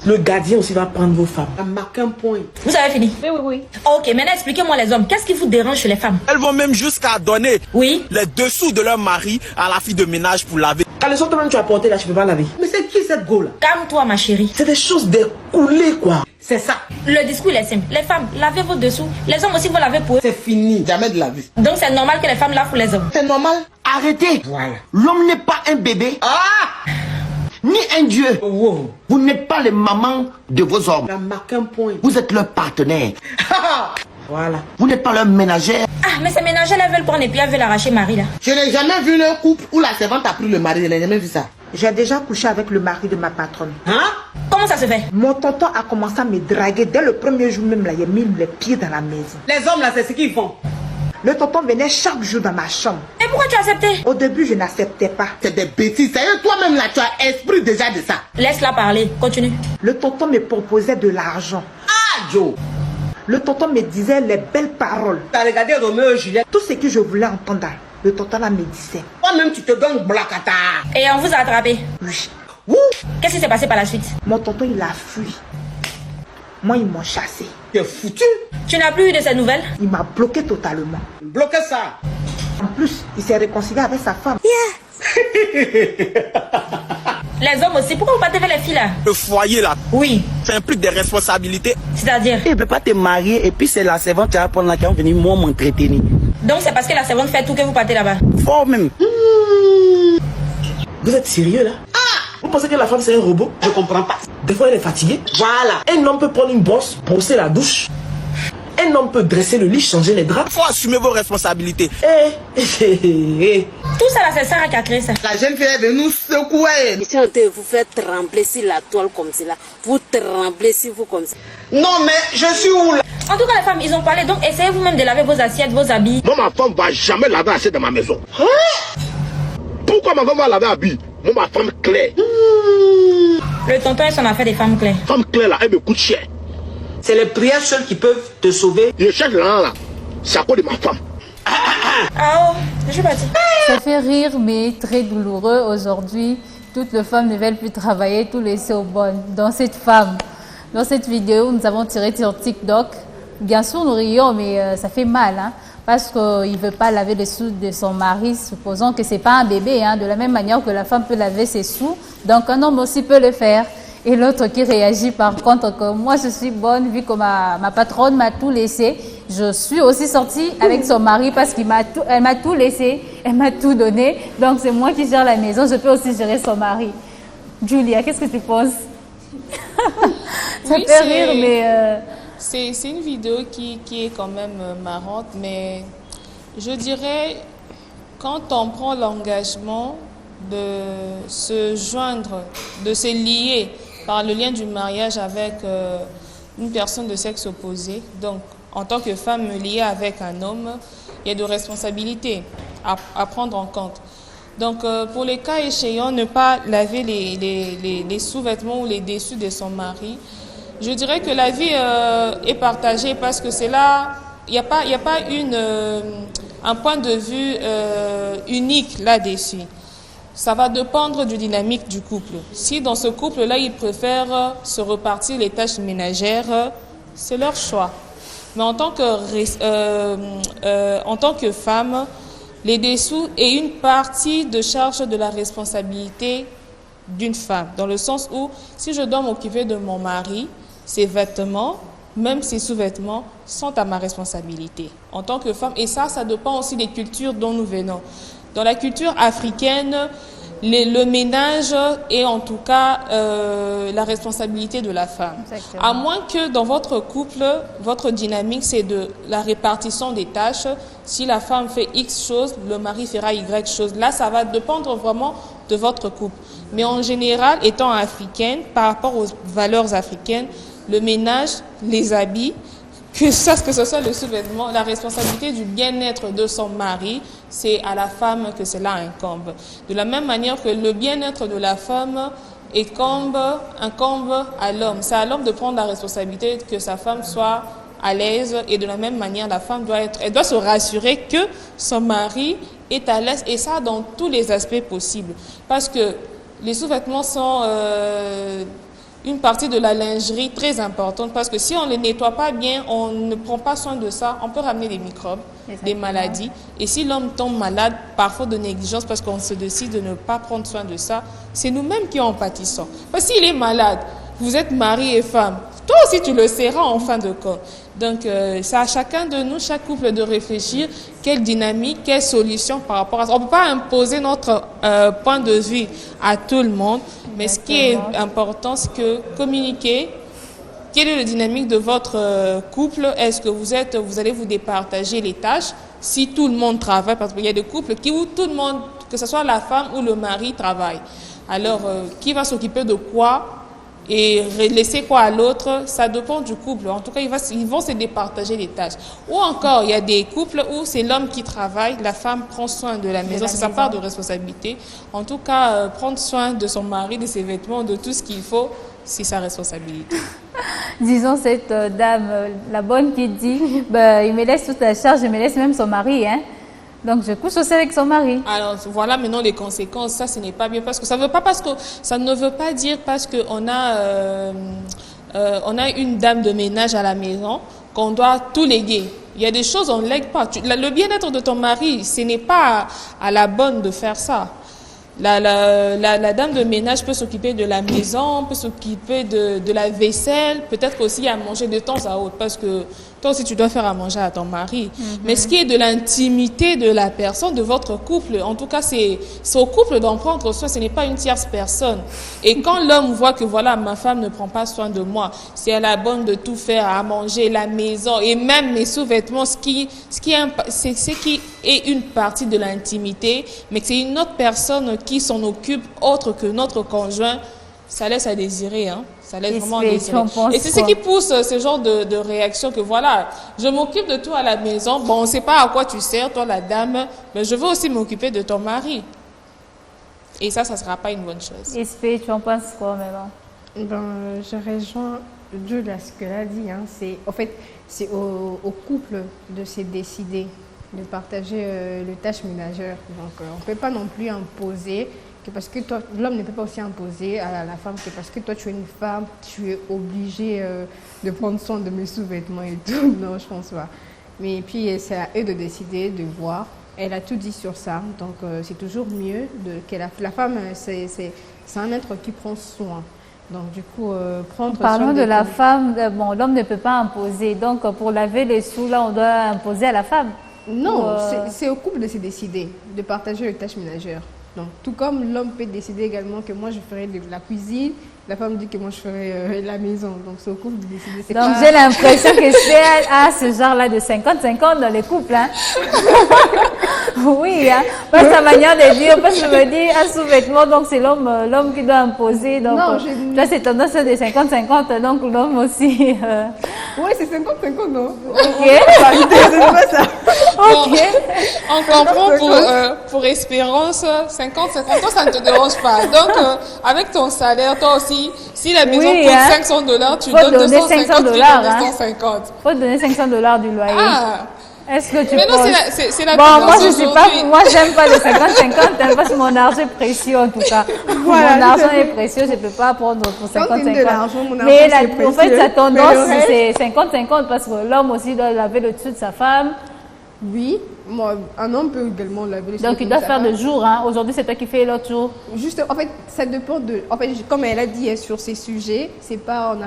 [SPEAKER 6] le gardien aussi va prendre vos femmes. À marquer un point.
[SPEAKER 5] Vous avez fini?
[SPEAKER 1] Oui.
[SPEAKER 5] Ok, maintenant expliquez-moi les hommes. Qu'est-ce qui vous dérange chez les femmes?
[SPEAKER 6] Elles vont même jusqu'à donner
[SPEAKER 5] Oui.
[SPEAKER 6] les dessous de leur mari à la fille de ménage pour laver.
[SPEAKER 8] Caleçon toi-même tu as porté là, je peux pas laver.
[SPEAKER 6] Mais c'est qui cette go là?
[SPEAKER 5] Calme-toi, ma chérie.
[SPEAKER 6] C'est des choses découlées quoi.
[SPEAKER 8] C'est ça.
[SPEAKER 5] Le discours est simple. Les femmes, lavez vos dessous. Les hommes aussi vont laver pour eux.
[SPEAKER 8] C'est fini. Jamais de laver.
[SPEAKER 5] Donc c'est normal que les femmes lavent pour les hommes.
[SPEAKER 8] C'est normal.
[SPEAKER 6] Arrêtez.
[SPEAKER 8] Voilà.
[SPEAKER 6] L'homme n'est pas un bébé. Ni un dieu.
[SPEAKER 8] Wow.
[SPEAKER 6] Vous n'êtes pas les mamans de vos hommes.
[SPEAKER 8] On a marqué un point.
[SPEAKER 6] Vous êtes leur partenaire.
[SPEAKER 8] Voilà.
[SPEAKER 6] Vous n'êtes pas leur ménagère.
[SPEAKER 5] Ah, mais ces ménagères, elles veulent prendre et puis elles veulent arracher Marie là.
[SPEAKER 8] Je n'ai jamais vu un couple où la servante a pris le mari. Je n'ai jamais vu ça. J'ai déjà couché avec le mari de ma patronne.
[SPEAKER 5] Comment ça se fait?
[SPEAKER 8] Mon tonton a commencé à me draguer dès le premier jour même là. Il a mis les pieds dans la maison. Les hommes là, c'est ce qu'ils font. Le tonton venait chaque jour dans ma chambre.
[SPEAKER 5] Et pourquoi tu as accepté?
[SPEAKER 8] Au début, je n'acceptais pas. C'est des bêtises. Sérieux, toi-même là, tu as esprit déjà de ça.
[SPEAKER 5] Laisse-la parler. Continue.
[SPEAKER 8] Le tonton me proposait de l'argent.
[SPEAKER 6] Joe.
[SPEAKER 8] Le tonton me disait les belles paroles.
[SPEAKER 6] T'as regardé Roméo et Juliette.
[SPEAKER 8] Tout ce que je voulais entendre, le tonton là me disait.
[SPEAKER 6] Toi-même, tu te donnes blacata.
[SPEAKER 5] Et on vous a attrapé.
[SPEAKER 8] Oui.
[SPEAKER 5] Qu'est-ce qui s'est passé par la suite?
[SPEAKER 8] Mon tonton, il a fui. Moi, ils m'ont chassé.
[SPEAKER 6] T'es foutu.
[SPEAKER 5] Tu n'as plus eu de ces nouvelles?
[SPEAKER 8] Il m'a bloqué totalement.
[SPEAKER 6] Bloquez ça.
[SPEAKER 8] En plus, il s'est réconcilié avec sa femme.
[SPEAKER 5] Les hommes aussi, pourquoi vous battez vers les filles là?
[SPEAKER 6] Le foyer là,
[SPEAKER 5] Oui.
[SPEAKER 6] ça implique des responsabilités.
[SPEAKER 5] C'est-à-dire?
[SPEAKER 6] Tu ne peux pas te marier et puis c'est la servante qui va prendre la qui va venir moi m'entretenir.
[SPEAKER 5] Donc c'est parce que la servante fait tout que vous partez là-bas?
[SPEAKER 6] Fort même.
[SPEAKER 8] Vous êtes sérieux là? Vous pensez que la femme c'est un robot? Je comprends pas.
[SPEAKER 6] Des fois, elle est fatiguée. Voilà. Un homme peut prendre une brosse, brosser la douche. Un homme peut dresser le lit, changer les draps. Faut assumer vos responsabilités.
[SPEAKER 5] Tout ça là, c'est Sarah qui a créé ça.
[SPEAKER 8] La jeune fille est venue nous secouer.
[SPEAKER 7] Si on te vous fait trembler sur la toile comme cela, vous tremblez sur vous comme ça.
[SPEAKER 8] Non, mais je suis où là?
[SPEAKER 5] En tout cas, les femmes, ils ont parlé, donc essayez vous-même de laver vos assiettes, vos habits.
[SPEAKER 9] Moi, ma femme va jamais laver assiette dans ma maison. Hein? Pourquoi ma femme va laver habits? Moi, ma femme Claire.
[SPEAKER 5] Le tonton et son affaire des femmes claires.
[SPEAKER 9] Femme Claire là, elle me coûte cher.
[SPEAKER 6] C'est les prières seules qui peuvent te sauver.
[SPEAKER 9] Je cherche là, c'est à cause de ma femme.
[SPEAKER 5] Ah oh, je suis partie.
[SPEAKER 1] Ça fait rire, mais très douloureux aujourd'hui. Toutes les femmes ne veulent plus travailler, tout laisser aux bonnes. Dans cette vidéo, nous avons tiré sur TikTok. Bien sûr, nous rions, mais ça fait mal, hein, parce qu'il ne veut pas laver les sous de son mari, supposons que ce n'est pas un bébé, hein, de la même manière que la femme peut laver ses sous, donc un homme aussi peut le faire. Et l'autre qui réagit par contre que moi je suis bonne, vu que ma patronne m'a tout laissé, je suis aussi sortie avec son mari parce qu'elle m'a tout laissé, elle m'a tout donné, donc c'est moi qui gère la maison, je peux aussi gérer son mari. Julia, qu'est-ce que tu penses? Ça
[SPEAKER 4] oui,
[SPEAKER 1] fait rire, mais...
[SPEAKER 4] C'est une vidéo qui est quand même marrante, mais je dirais, quand on prend l'engagement de se joindre, de se lier par le lien du mariage avec une personne de sexe opposé, donc en tant que femme liée avec un homme, il y a de responsabilités à prendre en compte. Donc pour les cas échéants, ne pas laver les sous-vêtements ou les dessus de son mari. Je dirais que la vie est partagée parce que c'est là, il n'y a pas un point de vue unique là-dessus. Ça va dépendre du dynamique du couple. Si dans ce couple-là, ils préfèrent se repartir les tâches ménagères, c'est leur choix. Mais en tant que femme, les dessous est une partie de charge de la responsabilité d'une femme. Dans le sens où, si je dois m'occuper de mon mari, ses vêtements, même ses sous-vêtements, sont à ma responsabilité en tant que femme. Et ça dépend aussi des cultures dont nous venons. Dans la culture africaine, le ménage est en tout cas la responsabilité de la femme. Exactement. À moins que dans votre couple, votre dynamique, c'est de la répartition des tâches. Si la femme fait X choses, le mari fera Y choses. Là, ça va dépendre vraiment de votre couple. Mais en général, étant africaine, par rapport aux valeurs africaines, le ménage, les habits, que ce soit le sous-vêtement, la responsabilité du bien-être de son mari, c'est à la femme que cela incombe. De la même manière que le bien-être de la femme incombe à l'homme. C'est à l'homme de prendre la responsabilité que sa femme soit à l'aise, et de la même manière, la femme doit se rassurer que son mari est à l'aise, et ça dans tous les aspects possibles. Parce que les sous-vêtements sont une partie de la lingerie très importante, parce que si on ne les nettoie pas bien, on ne prend pas soin de ça, on peut ramener des microbes, des maladies. Et si l'homme tombe malade, parfois de négligence, parce qu'on se décide de ne pas prendre soin de ça, c'est nous-mêmes qui en pâtissons. Parce que s'il est malade, vous êtes mari et femme, toi aussi tu le seras en fin de compte. Donc c'est à chacun de nous, chaque couple, de réfléchir quelle dynamique, quelle solution par rapport à ça. On ne peut pas imposer notre point de vue à tout le monde, mais ce qui est important, c'est que communiquer. Quelle est la dynamique de votre couple? Est-ce que vous allez vous départager les tâches si tout le monde travaille? Parce qu'il y a des couples où tout le monde, que ce soit la femme ou le mari, travaille. Alors, qui va s'occuper de quoi et laisser quoi à l'autre? Ça dépend du couple. En tout cas, ils vont se départager les tâches. Ou encore, il y a des couples où c'est l'homme qui travaille, la femme prend soin de la maison. C'est sa part de responsabilité. En tout cas, prendre soin de son mari, de ses vêtements, de tout ce qu'il faut, c'est sa responsabilité.
[SPEAKER 1] Disons cette dame, la bonne qui dit, il me laisse toute la charge, je me laisse même son mari, hein. Donc je couche aussi avec son mari. Alors
[SPEAKER 4] voilà maintenant les conséquences. Ça, ce n'est pas bien, parce que ça ne veut pas dire parce qu'on a une dame de ménage à la maison qu'on doit tout léguer. Il y a des choses on ne lègue pas. Le bien-être de ton mari, ce n'est pas à la bonne de faire ça. La dame de ménage peut s'occuper de la maison, peut s'occuper de la vaisselle, peut-être aussi à manger de temps à autre, parce que toi aussi tu dois faire à manger à ton mari. Mais ce qui est de l'intimité de la personne, de votre couple, en tout cas c'est au couple d'en prendre soin, ce n'est pas une tierce personne. Et quand l'homme voit que voilà, ma femme ne prend pas soin de moi, si elle a bonne de tout faire à manger, la maison et même mes sous-vêtements, ce qui est une partie de l'intimité, mais que c'est une autre personne qui s'en occupe autre que notre conjoint, ça laisse à désirer, hein. Ça laisse vraiment à désirer. Et c'est ce qui pousse ce genre de réaction que voilà, je m'occupe de tout à la maison, bon, on ne sait pas à quoi tu sers, toi la dame, mais je veux aussi m'occuper de ton mari. Et ça ne sera pas une bonne chose.
[SPEAKER 1] Espé, tu en penses quoi, maman?
[SPEAKER 2] Je rejoins Jules à ce qu'elle a dit. Hein. En fait, c'est au couple de se décider de partager le tâche ménagère. Donc, on ne peut pas non plus imposer, parce que toi, l'homme ne peut pas aussi imposer à la femme que parce que toi, tu es une femme, tu es obligée de prendre soin de mes sous-vêtements et tout. Non, je pense pas. Mais puis, c'est à eux de décider, de voir. Elle a tout dit sur ça, donc c'est toujours mieux que la femme, c'est un être qui prend soin. Donc du coup, prendre
[SPEAKER 1] Parlons
[SPEAKER 2] soin
[SPEAKER 1] de la femme, bon, l'homme ne peut pas imposer, donc pour laver les sous, là, on doit imposer à la femme.
[SPEAKER 2] Non, c'est au couple de se décider, de partager les tâches ménagères. Donc tout comme l'homme peut décider également que moi je ferai de la cuisine, la femme dit que moi je ferai la maison. Donc c'est au couple de décider.
[SPEAKER 1] Donc j'ai l'impression que c'est à ce genre-là de 50-50 dans les couples. Hein. Oui, hein. Pas sa manière de dire, parce que je me dis un sous-vêtement, donc c'est l'homme qui doit imposer. Donc là c'est tendance de 50-50, donc l'homme aussi.
[SPEAKER 2] Oui, c'est 50-50, non?
[SPEAKER 1] Ok.
[SPEAKER 4] Bon, on comprend pour Espérance, 50-50, toi ça ne te dérange pas. Donc avec ton salaire, toi aussi, si la maison coûte $500, tu donnes 250, tu donnes 250.
[SPEAKER 1] Faut donner $500 du loyer.
[SPEAKER 4] Ah.
[SPEAKER 1] Est-ce que tu
[SPEAKER 4] mais non, c'est la
[SPEAKER 1] bon, moi je sais pas, moi j'aime pas les 50-50 hein, parce que mon argent est précieux en tout cas. Voilà, mon argent est précieux, je peux pas prendre pour 50-50. Mais en fait sa tendance c'est 50-50 parce que l'homme aussi doit laver le dessus de sa femme.
[SPEAKER 2] Oui, moi, un homme peut également laver les
[SPEAKER 1] donc il doit faire le jour, hein. Aujourd'hui c'est toi qui fais l'autre jour.
[SPEAKER 2] Juste, en fait, ça dépend de. En fait, comme elle a dit sur ces sujets, c'est pas, on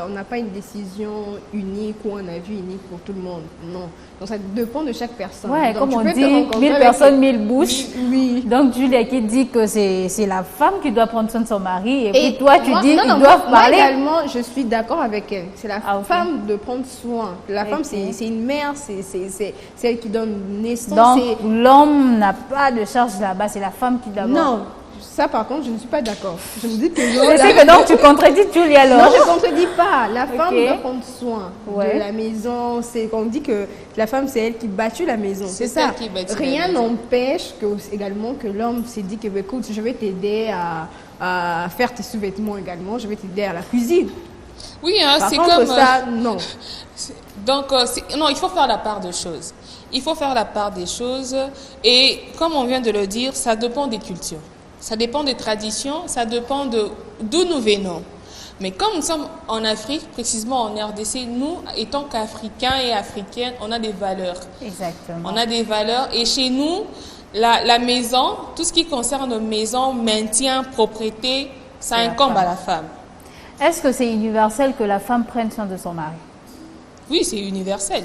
[SPEAKER 2] n'a pas une décision unique ou un avis unique pour tout le monde. Non. Donc ça dépend de chaque personne.
[SPEAKER 1] Ouais,
[SPEAKER 2] donc,
[SPEAKER 1] comme on dit, 1000 personnes, 1000 bouches.
[SPEAKER 2] Oui.
[SPEAKER 1] Donc Julie qui dit que c'est la femme qui doit prendre soin de son mari et puis toi tu
[SPEAKER 2] moi,
[SPEAKER 1] dis
[SPEAKER 2] qu'ils
[SPEAKER 1] doivent parler.
[SPEAKER 2] Moi également, je suis d'accord avec elle. C'est la femme de prendre soin. La femme, c'est une mère, c'est celle qui donne naissance.
[SPEAKER 1] Donc l'homme n'a pas de charge là-bas, c'est la femme qui d'abord.
[SPEAKER 2] Non. Ça, par contre, je ne suis pas d'accord. Je me dis que
[SPEAKER 1] c'est que donc tu contredis Julie alors.
[SPEAKER 2] Non, je ne contredis pas. La femme doit prendre soin de la maison. On dit que la femme, c'est elle qui bâtit la maison. C'est ça. Rien n'empêche également que l'homme s'est dit que, écoute, je vais t'aider à faire tes sous-vêtements également. Je vais t'aider à la cuisine.
[SPEAKER 4] Oui, hein, c'est comme
[SPEAKER 2] ça. Non.
[SPEAKER 4] Donc, non, il faut faire la part des choses. Il faut faire la part des choses. Et comme on vient de le dire, ça dépend des cultures. Ça dépend des traditions, ça dépend d'où nous venons. Mais comme nous sommes en Afrique, précisément en RDC, nous, étant qu'Africains et Africaines, on a des valeurs.
[SPEAKER 1] Exactement.
[SPEAKER 4] On a des valeurs et chez nous, la maison, tout ce qui concerne maison, maintien, propriété, ça incombe à la femme.
[SPEAKER 1] Est-ce que c'est universel que la femme prenne soin de son mari?
[SPEAKER 4] Oui, c'est universel.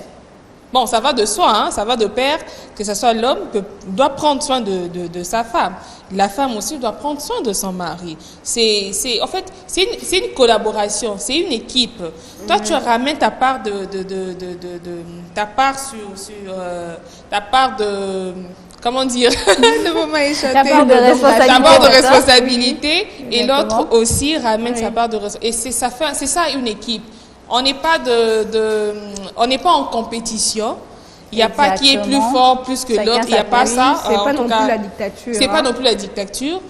[SPEAKER 4] Bon, ça va de soi, hein, ça va de pair, que ce soit l'homme qui doit prendre soin de sa femme. La femme aussi doit prendre soin de son mari. En fait, c'est une collaboration, c'est une équipe. Toi, tu ramènes ta part ta part de comment dire
[SPEAKER 1] ta part de
[SPEAKER 4] responsabilité et l'autre aussi ramène sa part de responsabilité. Et c'est ça une équipe. On n'est pas en compétition. Il n'y a pas qui est plus fort plus que l'autre. Il n'y a pas ça.
[SPEAKER 2] C'est pas non plus la dictature.
[SPEAKER 4] C'est pas non plus la dictature.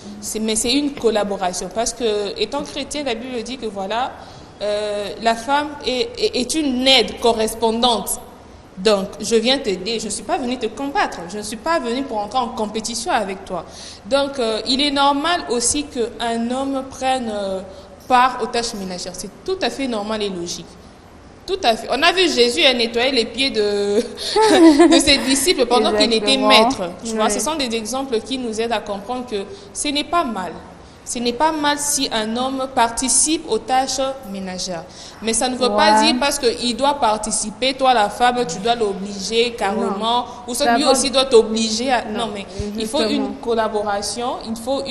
[SPEAKER 4] Mais c'est une collaboration. Parce que, étant chrétien, la Bible dit que voilà, la femme est une aide correspondante. Donc, je viens t'aider. Je ne suis pas venue te combattre. Je ne suis pas venue pour entrer en compétition avec toi. Donc, il est normal aussi qu'un homme prenne part aux tâches ménagères. C'est tout à fait normal et logique. Tout à fait. On a vu Jésus nettoyer les pieds de ses disciples pendant qu'il était maître. Tu vois, ce sont des exemples qui nous aident à comprendre que ce n'est pas mal. Ce n'est pas mal si un homme participe aux tâches ménagères. Mais ça ne veut pas dire parce qu'il doit participer, toi la femme, tu dois l'obliger carrément. Ou ça lui aussi doit t'obliger à... Non, mais il faut une collaboration, il faut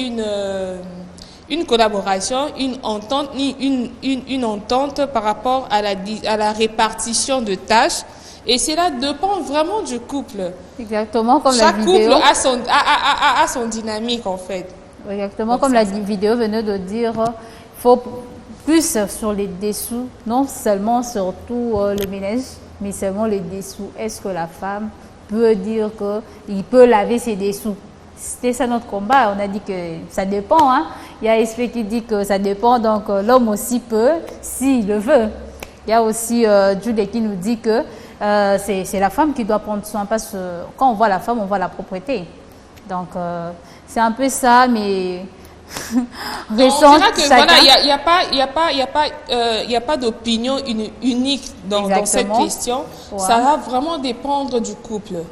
[SPEAKER 4] une collaboration, une entente par rapport à la répartition de tâches. Et cela dépend vraiment du couple.
[SPEAKER 1] Exactement comme
[SPEAKER 4] chaque
[SPEAKER 1] la vidéo.
[SPEAKER 4] Couple a son dynamique en fait.
[SPEAKER 1] Exactement. Donc, comme la vidéo venait de dire, il faut plus sur les dessous, non seulement sur tout le ménage, mais seulement les dessous. Est-ce que la femme peut dire qu'il peut laver ses dessous? C'était ça notre combat. On a dit que ça dépend. Hein. Il y a SP qui dit que ça dépend, donc l'homme aussi peut, s'il le veut. Il y a aussi Julie qui nous dit que c'est la femme qui doit prendre soin, parce que quand on voit la femme, on voit la propriété. Donc, c'est un peu ça, mais
[SPEAKER 4] récent. On dira que voilà, il n'y a pas d'opinion unique dans cette question. Ouais. Ça va vraiment dépendre du couple.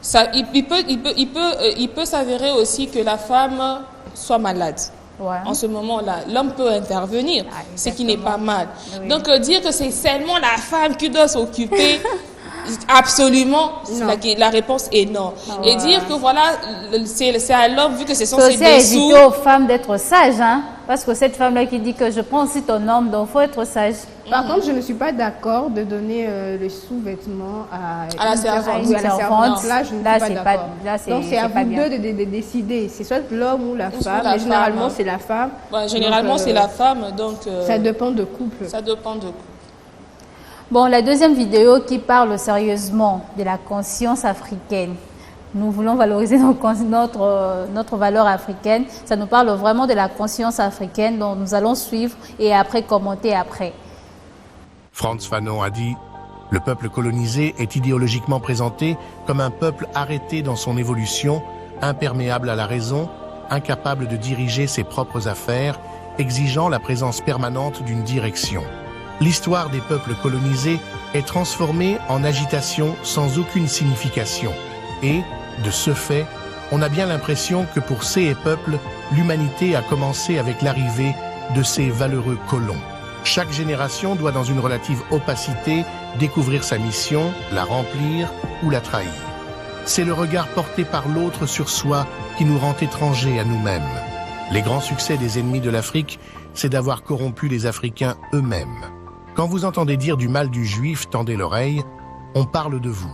[SPEAKER 4] Ça, il peut s'avérer aussi que la femme soit malade. Ouais. En ce moment-là, l'homme peut intervenir, ce qui n'est pas mal. Oui. Donc, dire que c'est seulement la femme qui doit s'occuper, absolument, la réponse est non. Et dire que voilà, c'est à l'homme, vu que ce sont ses dessous.
[SPEAKER 1] C'est aux femmes d'être sages, hein, parce que cette femme-là qui dit que je prends aussi ton homme, donc il faut être sage.
[SPEAKER 2] Par contre, je ne suis pas d'accord de donner le sous-vêtement à
[SPEAKER 4] la servante.
[SPEAKER 2] Là, je ne suis pas d'accord. Donc, c'est à vous deux de décider. C'est soit l'homme ou la femme. Mais généralement, c'est la femme.
[SPEAKER 4] Ouais, généralement, c'est la femme. Donc,
[SPEAKER 2] ça dépend de couple.
[SPEAKER 4] Ça dépend de couple.
[SPEAKER 1] Bon, la deuxième vidéo qui parle sérieusement de la conscience africaine. Nous voulons valoriser notre valeur africaine. Ça nous parle vraiment de la conscience africaine, dont nous allons suivre et après commenter après.
[SPEAKER 10] Frantz Fanon a dit « Le peuple colonisé est idéologiquement présenté comme un peuple arrêté dans son évolution, imperméable à la raison, incapable de diriger ses propres affaires, exigeant la présence permanente d'une direction. L'histoire des peuples colonisés est transformée en agitation sans aucune signification. Et, de ce fait, on a bien l'impression que pour ces peuples, l'humanité a commencé avec l'arrivée de ces valeureux colons. Chaque génération doit dans une relative opacité découvrir sa mission, la remplir ou la trahir. C'est le regard porté par l'autre sur soi qui nous rend étrangers à nous-mêmes. Les grands succès des ennemis de l'Afrique, c'est d'avoir corrompu les Africains eux-mêmes. Quand vous entendez dire du mal du juif, tendez l'oreille, on parle de vous.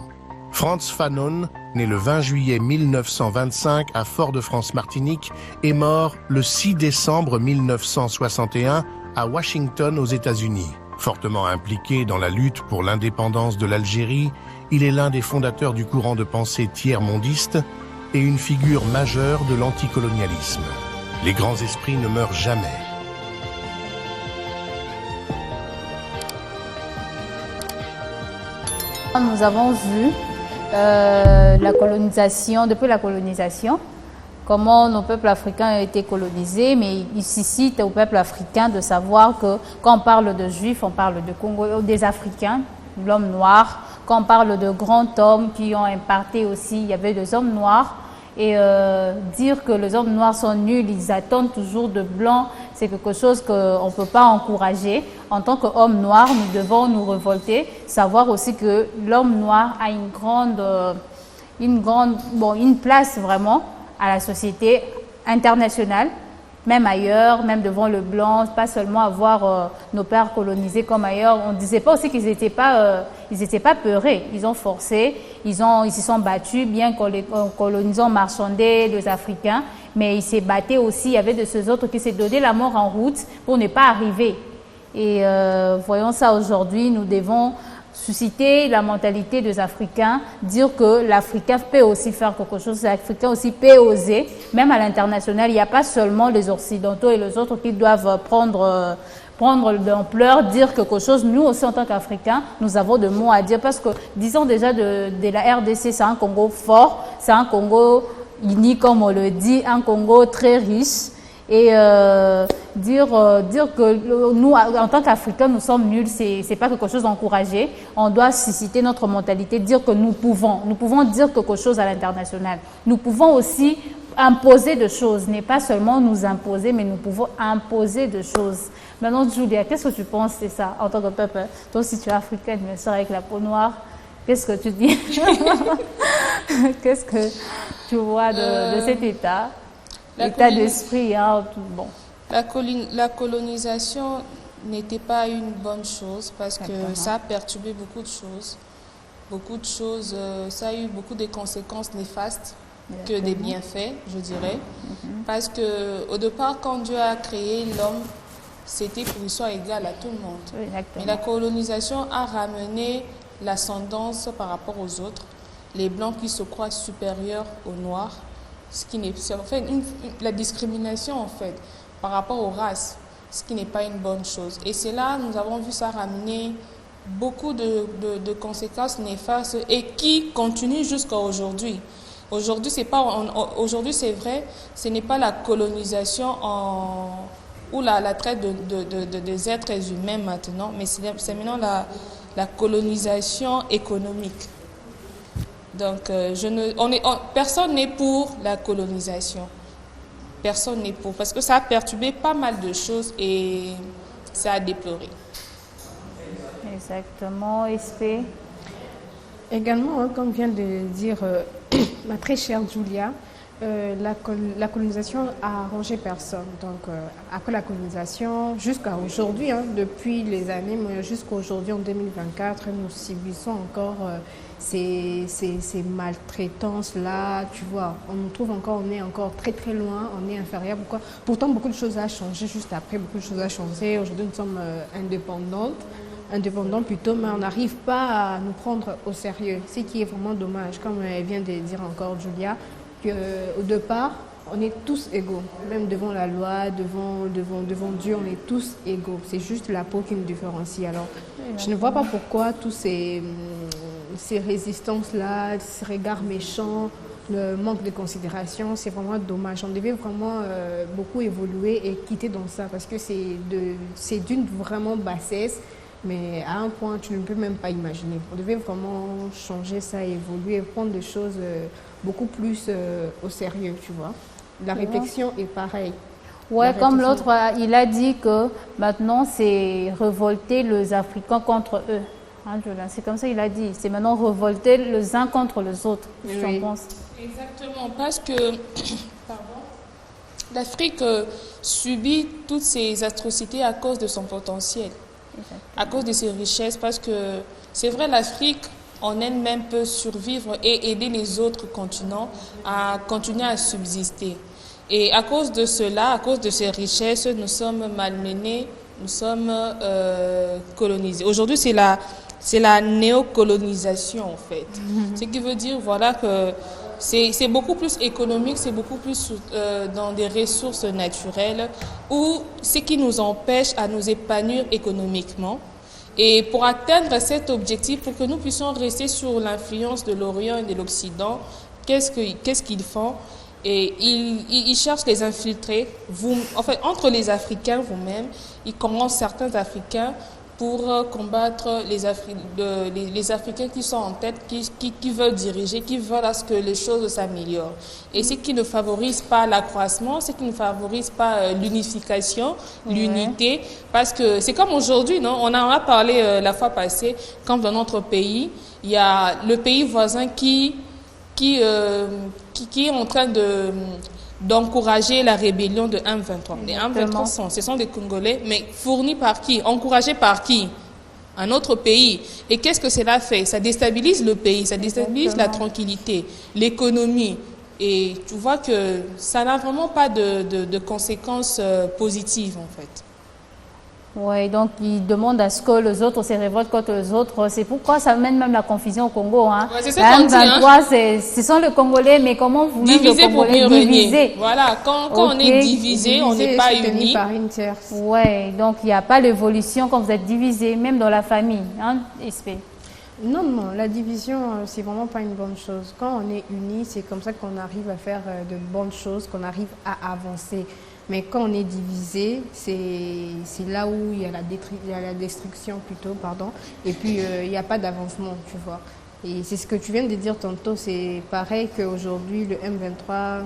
[SPEAKER 10] Frantz Fanon, né le 20 juillet 1925 à Fort-de-France-Martinique, est mort le 6 décembre 1961 à Washington aux États-Unis. Fortement impliqué dans la lutte pour l'indépendance de l'Algérie, il est l'un des fondateurs du courant de pensée tiers-mondiste et une figure majeure de l'anticolonialisme. Les grands esprits ne meurent jamais.
[SPEAKER 1] Nous avons vu la colonisation, depuis la colonisation, comment nos peuples africains ont été colonisés, mais il suscite au peuple africain de savoir que quand on parle de juifs, on parle de Congo, des Africains, l'homme noir. Quand on parle de grands hommes qui ont imparté aussi, il y avait des hommes noirs. Et dire que les hommes noirs sont nuls, ils attendent toujours de blancs, c'est quelque chose qu'on ne peut pas encourager. En tant qu'homme noir, nous devons nous révolter, savoir aussi que l'homme noir a une place vraiment à la société internationale, même ailleurs, même devant le blanc, pas seulement avoir nos pères colonisés comme ailleurs. On ne disait pas aussi qu'ils n'étaient pas peurés. Ils ont forcé, ils se sont battus, bien qu'en les colonisant, marchandaient les Africains, mais ils se battaient aussi. Il y avait de ces autres qui s'est donné la mort en route pour ne pas arriver. Et voyons ça aujourd'hui, nous devons susciter la mentalité des Africains, dire que l'Africain peut aussi faire quelque chose, l'Africain aussi peut oser, même à l'international. Il n'y a pas seulement les Occidentaux et les autres qui doivent prendre d'ampleur, dire quelque chose. Nous aussi, en tant qu'Africains, nous avons des mots à dire, parce que, disons déjà de la RDC, c'est un Congo fort, c'est un Congo uni, comme on le dit, un Congo très riche. Et dire que nous, en tant qu'Africains, nous sommes nuls, c'est pas quelque chose d'encouragé. On doit susciter notre mentalité, dire que nous pouvons dire quelque chose à l'international. Nous pouvons aussi imposer de choses, n'est pas seulement nous imposer, mais nous pouvons imposer de choses. Maintenant, Julia, qu'est-ce que tu penses de ça en tant que peuple? Toi, si tu es africaine, mais soeur avec la peau noire, qu'est-ce que tu dis? Qu'est-ce que tu vois de cet état d'esprit, hein, bon.
[SPEAKER 4] La colonisation n'était pas une bonne chose parce que ça a perturbé beaucoup de choses. Beaucoup de choses, ça a eu beaucoup de conséquences néfastes que des bienfaits, je dirais. Parce qu'au départ, quand Dieu a créé l'homme, c'était pour qu'il soit égal à tout le monde. Mais la colonisation a ramené l'ascendance par rapport aux autres. Les blancs qui se croient supérieurs aux noirs, ce qui n'est, en fait, la discrimination en fait par rapport aux races, ce qui n'est pas une bonne chose. Et c'est là, nous avons vu ça ramener beaucoup de conséquences néfastes et qui continuent jusqu'à aujourd'hui. Aujourd'hui, c'est vrai, ce n'est pas la colonisation ou la traite des êtres humains maintenant, mais c'est maintenant la colonisation économique. Donc, personne n'est pour la colonisation. Personne n'est pour, parce que ça a perturbé pas mal de choses et ça a déploré.
[SPEAKER 1] Exactement, SP.
[SPEAKER 2] Également, hein, comme vient de dire ma très chère Julia, la colonisation a arrangé personne. Donc, après la colonisation, jusqu'à aujourd'hui, hein, depuis les années, jusqu'à aujourd'hui, en 2024, nous subissons encore ces maltraitances-là. Tu vois, on est encore très très loin, on est inférieur. Pourquoi? Pourtant, beaucoup de choses ont changé juste après, beaucoup de choses ont changé. Aujourd'hui, nous sommes indépendants plutôt, mais on n'arrive pas à nous prendre au sérieux. Ce qui est vraiment dommage, comme vient de dire encore Julia, qu'au départ, on est tous égaux. Même devant la loi, devant Dieu, on est tous égaux. C'est juste la peau qui nous différencie. Alors, je ne vois pas pourquoi tous ces résistances-là, ces regards méchants, le manque de considération, c'est vraiment dommage. On devait vraiment beaucoup évoluer et quitter dans ça parce que c'est d'une vraiment bassesse. Mais à un point, tu ne peux même pas imaginer. On devait vraiment changer ça, évoluer, prendre des choses beaucoup plus au sérieux, tu vois. La réflexion est pareille.
[SPEAKER 1] Ouais, comme l'autre, il a dit que maintenant, c'est révolter les Africains contre eux. Hein, c'est comme ça qu'il a dit. C'est maintenant révolter les uns contre les autres.
[SPEAKER 4] Oui.
[SPEAKER 1] Je pense.
[SPEAKER 4] Exactement, parce que l'Afrique subit toutes ces atrocités à cause de son potentiel. À cause de ses richesses, parce que c'est vrai, l'Afrique en elle-même peut survivre et aider les autres continents à continuer à subsister. Et à cause de cela, à cause de ces richesses, nous sommes malmenés, nous sommes colonisés. Aujourd'hui, c'est la néocolonisation en fait. Ce qui veut dire voilà, que c'est beaucoup plus économique, c'est beaucoup plus dans des ressources naturelles où ce qui nous empêche à nous épanouir économiquement. Et pour atteindre cet objectif, pour que nous puissions rester sur l'influence de l'Orient et de l'Occident, qu'est-ce qu'ils font? Et ils cherchent les infiltrer. En fait, entre les Africains vous-même, ils commencent certains Africains pour combattre les Africains qui sont en tête, qui veulent diriger, qui veulent à ce que les choses s'améliorent. Et ce qui ne favorise pas l'accroissement, ce qui ne favorise pas l'unification, l'unité, parce que c'est comme aujourd'hui, non? On en a parlé la fois passée, quand dans notre pays, il y a le pays voisin qui est en train d'encourager la rébellion de M23. Les M23, ce sont des Congolais, mais fournis par qui? Encouragés par qui? Un autre pays. Et qu'est-ce que cela fait? Ça déstabilise le pays, ça déstabilise la tranquillité, l'économie. Et tu vois que ça n'a vraiment pas de conséquences positives, en fait.
[SPEAKER 1] Oui, donc ils demandent à ce que les autres se révoltent contre les autres. C'est pourquoi ça mène même la confusion au Congo. Hein.
[SPEAKER 4] Ouais, c'est ça qu'on dit, hein.
[SPEAKER 1] Ce sont les Congolais, mais comment vous
[SPEAKER 4] divisez
[SPEAKER 1] pour mieux
[SPEAKER 4] régner. Voilà, quand on est divisé, on n'est pas unis.
[SPEAKER 1] Oui, donc il n'y a pas d'évolution quand vous êtes divisé, même dans la famille. Hein, SP.
[SPEAKER 2] Non, la division, c'est vraiment pas une bonne chose. Quand on est unis, c'est comme ça qu'on arrive à faire de bonnes choses, qu'on arrive à avancer. Mais quand on est divisé, c'est là où il y a la destruction plutôt, pardon. Et puis, il n'y a pas d'avancement, tu vois. Et c'est ce que tu viens de dire tantôt, c'est pareil qu'aujourd'hui le M23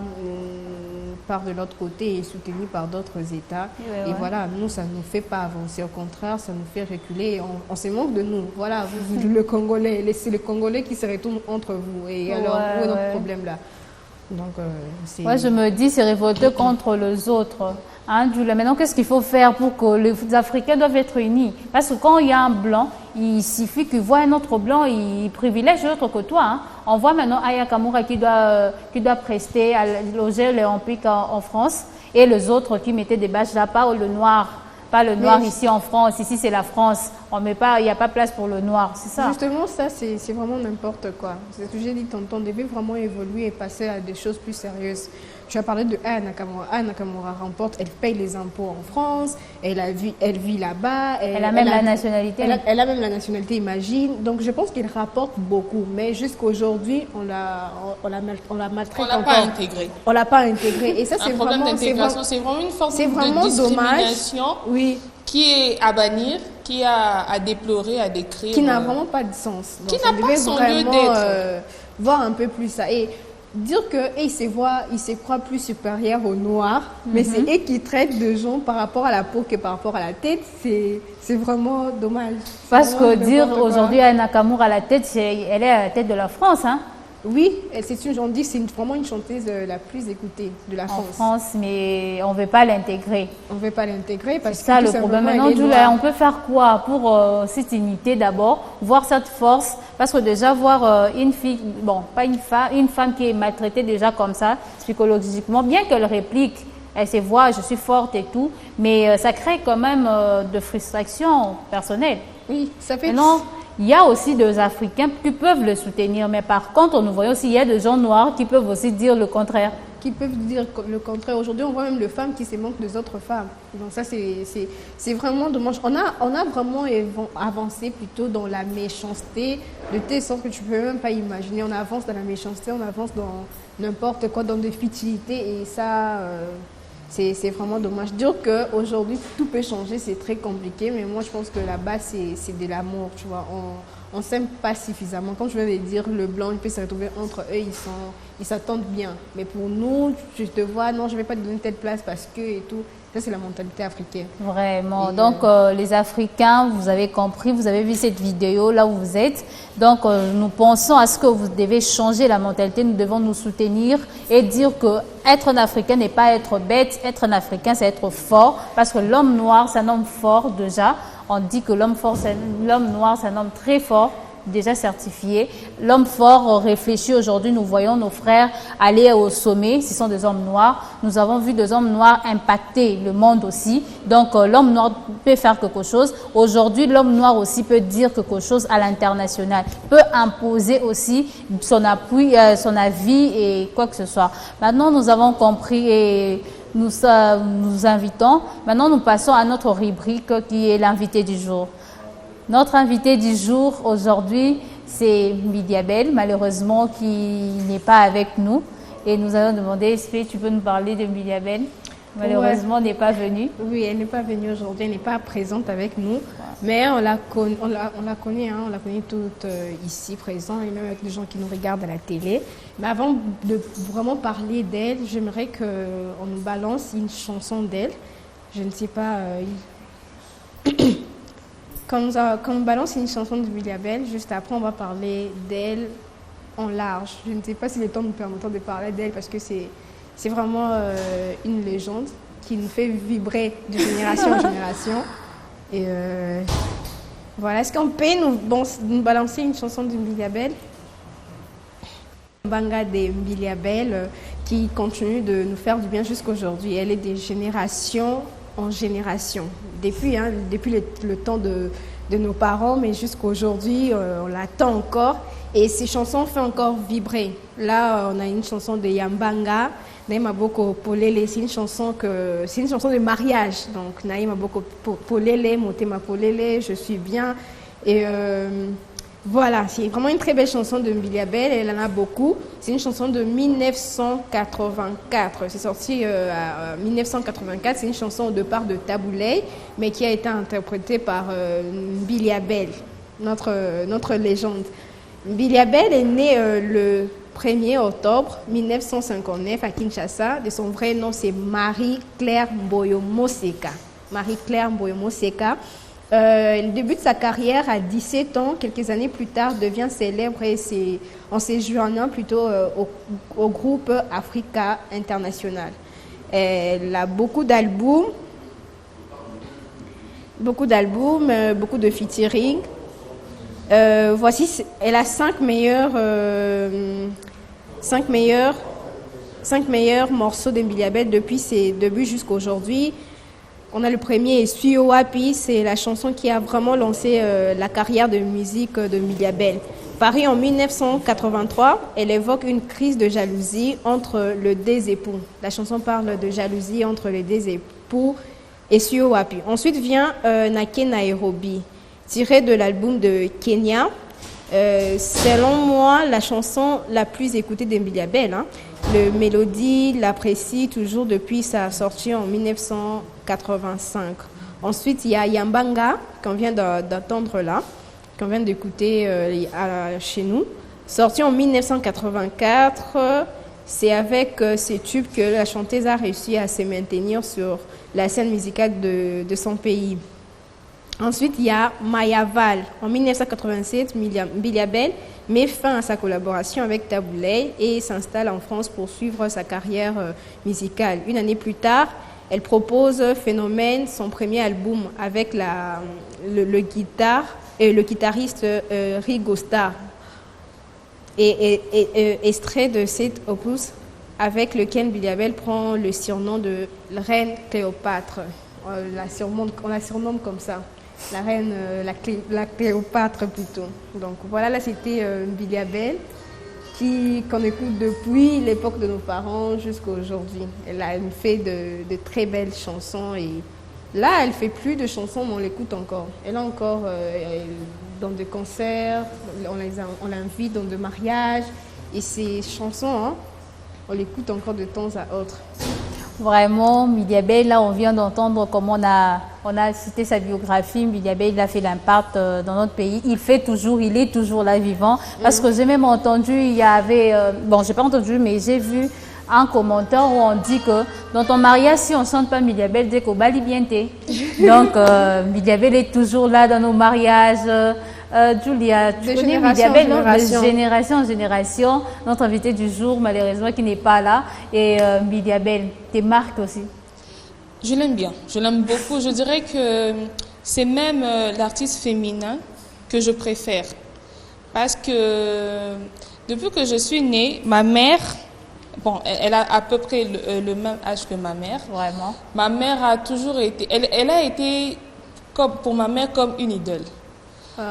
[SPEAKER 2] part de l'autre côté et est soutenu par d'autres États. Et voilà, nous, ça ne nous fait pas avancer, au contraire, ça nous fait reculer. On se moque de nous. Voilà, le Congolais, c'est les Congolais qui se retournent entre vous. Et alors, où est notre problème là? Donc,
[SPEAKER 1] ouais, je me dis, c'est révolté contre les autres. Hein, maintenant, qu'est-ce qu'il faut faire pour que les Africains doivent être unis? Parce que quand il y a un blanc, il suffit qu'il voit un autre blanc, il privilège l'autre que toi. Hein. On voit maintenant Aya Kamura qui doit prester à l'Auger olympique en France et les autres qui mettaient des bâches là, pas le noir. Pas le noir ici en France, ici c'est la France. On met pas, il n'y a pas place pour le noir, c'est ça.
[SPEAKER 2] Justement, ça c'est vraiment n'importe quoi. C'est ce que j'ai dit tantôt, on devait vraiment évoluer et passer à des choses plus sérieuses. Tu as parlé de Aya Nakamura. Aya Nakamura remporte, elle paye les impôts en France, elle vit là-bas.
[SPEAKER 1] Elle a même la nationalité.
[SPEAKER 2] Elle a même la nationalité, imagine. Donc je pense qu'elle rapporte beaucoup. Mais jusqu'aujourd'hui, on la maltraite encore.
[SPEAKER 4] On l'a pas intégrée.
[SPEAKER 2] On l'a pas intégrée. Et ça, c'est
[SPEAKER 4] problème
[SPEAKER 2] vraiment...
[SPEAKER 4] d'intégration, c'est vraiment une forme de discrimination qui est à bannir, qui est à déplorer, à décrire.
[SPEAKER 2] Qui n'a vraiment pas de sens.
[SPEAKER 4] Donc, qui n'a pas son lieu d'être.
[SPEAKER 2] Voir un peu plus ça. Et dire qu'ils se croient plus supérieurs aux Noirs, mais c'est eux qui traitent de gens par rapport à la peau que par rapport à la tête, c'est vraiment dommage.
[SPEAKER 1] Parce que dire aujourd'hui à Nakamura à la tête, elle est à la tête de la France, hein?
[SPEAKER 2] Oui, c'est vraiment une chanteuse la plus écoutée de la France.
[SPEAKER 1] En France, mais on ne veut pas l'intégrer.
[SPEAKER 2] On ne veut pas l'intégrer parce que
[SPEAKER 1] c'est ça le problème. Maintenant, on peut faire quoi pour cette unité d'abord, voir cette force, parce que déjà voir une fille, bon, pas une femme qui est maltraitée déjà comme ça, psychologiquement, bien qu'elle réplique, elle se voit, je suis forte et tout, mais ça crée quand même de frustration personnelle.
[SPEAKER 2] Oui, ça fait...
[SPEAKER 1] Maintenant, il y a aussi des Africains qui peuvent le soutenir, mais par contre, nous voyons aussi il y a des gens noirs qui peuvent aussi dire le contraire.
[SPEAKER 2] Qui peuvent dire le contraire. Aujourd'hui, on voit même les femmes qui se moquent des autres femmes. Donc ça, c'est vraiment dommage. On a vraiment avancé plutôt dans la méchanceté, de telle sorte que tu ne peux même pas imaginer. On avance dans la méchanceté, on avance dans n'importe quoi, dans des futilités, et ça... c'est vraiment dommage. Dire qu'aujourd'hui, tout peut changer, c'est très compliqué, mais moi, je pense que là-bas, c'est de l'amour, tu vois. On ne s'aime pas suffisamment. Comme je viens de dire, le blanc, il peut se retrouver entre eux, ils s'attendent bien. Mais pour nous, je te vois, non, je ne vais pas te donner telle place parce que et tout. Ça, c'est la mentalité africaine.
[SPEAKER 1] Vraiment. Donc, les Africains, vous avez compris, vous avez vu cette vidéo là où vous êtes. Donc, nous pensons à ce que vous devez changer la mentalité. Nous devons nous soutenir et dire que être un Africain n'est pas être bête. Être un Africain, c'est être fort. Parce que l'homme noir, c'est un homme fort déjà. On dit que l'homme noir, c'est un homme très fort, déjà certifié. L'homme fort réfléchit aujourd'hui. Nous voyons nos frères aller au sommet. Ce sont des hommes noirs. Nous avons vu des hommes noirs impacter le monde aussi. Donc, l'homme noir peut faire quelque chose. Aujourd'hui, l'homme noir aussi peut dire quelque chose à l'international. Peut imposer aussi son appui, son avis et quoi que ce soit. Maintenant, nous avons compris et nous invitons. Maintenant, nous passons à notre rubrique qui est l'invité du jour. Notre invité du jour aujourd'hui, c'est Mbidiabel, malheureusement qui n'est pas avec nous. Et nous allons demander, est-ce que tu peux nous parler de Mbidiabel? Malheureusement, n'est pas venue.
[SPEAKER 2] Oui, elle n'est pas venue aujourd'hui, elle n'est pas présente avec nous. Mais on la connaît, hein, on la connaît toutes ici présents et même avec les gens qui nous regardent à la télé. Mais avant de vraiment parler d'elle, j'aimerais qu'on nous balance une chanson d'elle. Je ne sais pas... Quand on balance une chanson de Mbidiabel, juste après, on va parler d'elle en large. Je ne sais pas si le temps nous permettra de parler d'elle parce que c'est vraiment une légende qui nous fait vibrer de génération en génération. Et voilà, est-ce qu'on peut nous balancer une chanson de Mbidiabel? Banga de Mbidiabel qui continue de nous faire du bien jusqu'à aujourd'hui. Elle est de génération en génération. Depuis le temps de nos parents, mais jusqu'à aujourd'hui, on l'attend encore. Et ces chansons font encore vibrer. Là, on a une chanson de Yambanga, Naïma Boko Polele. C'est une chanson de mariage. Donc, Naïma Boko Polele, Motema Polele, je suis bien. Et voilà, c'est vraiment une très belle chanson de Mbidiabel. Elle en a beaucoup. C'est une chanson de 1984. C'est sorti en 1984. C'est une chanson au départ de Taboulay, mais qui a été interprétée par Mbidiabel, notre légende. Mbiliabel est née le 1er octobre 1959 à Kinshasa. De son vrai nom, c'est Marie-Claire Mboyo Moseka. Marie-Claire Mboyo Moseka. Elle débute sa carrière à 17 ans. Quelques années plus tard, devient célèbre en séjournant plutôt au groupe Africa International. Elle a beaucoup d'albums, beaucoup de featuring. Voici, elle a 5 meilleurs morceaux de Mbiliabel depuis ses débuts jusqu'à aujourd'hui. On a le premier, Suis Wapi, c'est la chanson qui a vraiment lancé la carrière de musique de Mbiliabel. Paris en 1983, elle évoque une crise de jalousie entre les deux époux. La chanson parle de jalousie entre les deux époux et Suis Wapi. Ensuite vient Nake Nairobi, tirée de l'album de Kenya. Selon moi, la chanson la plus écoutée de Mbiliabel. Le Mélodie l'apprécie toujours depuis sa sortie en 1985. Ensuite, il y a Yambanga, qu'on vient d'entendre là, qu'on vient d'écouter chez nous. Sorti en 1984, c'est avec ces tubes que la chanteuse a réussi à se maintenir sur la scène musicale de son pays. Ensuite, il y a Mayaval. En 1987, Mbiliabel met fin à sa collaboration avec Taboulay et s'installe en France pour suivre sa carrière musicale. Une année plus tard, elle propose Phénomène, son premier album, avec le guitariste Rigo Starr. Et extrait de cet opus avec lequel Mbiliabel prend le surnom de Reine Cléopâtre. On la surnomme comme ça. La reine, la Cléopâtre plutôt. Donc voilà, là c'était Mbiliabel qu'on écoute depuis l'époque de nos parents jusqu'à aujourd'hui. Elle fait de très belles chansons et là elle fait plus de chansons mais on l'écoute encore. Elle a encore dans des concerts, on l'invite dans des mariages et ces chansons, on l'écoute encore de temps à autre.
[SPEAKER 1] Vraiment, Mbiliabel, là on vient d'entendre comment on a cité sa biographie. Mbiliabel, il a fait l'impact dans notre pays. Il est toujours là vivant. Parce que j'ai même entendu, il y avait, bon j'ai pas entendu, mais j'ai vu un commentaire où on dit que dans ton mariage, si on ne chante pas Mbiliabel, dès qu'au bali bien t'es. Donc Mbiliabel est toujours là dans nos mariages. Julia, tu connais Mbiliabel, de génération en génération. Notre invité du jour, malheureusement, qui n'est pas là. Et Mbiliabel, tes marques aussi.
[SPEAKER 4] Je l'aime bien, je l'aime beaucoup. Je dirais que c'est même l'artiste féminin que je préfère. Parce que depuis que je suis née, ma mère, bon, elle a à peu près le même âge que ma mère.
[SPEAKER 1] Vraiment.
[SPEAKER 4] Ma mère a toujours été, elle a été pour ma mère comme une idole.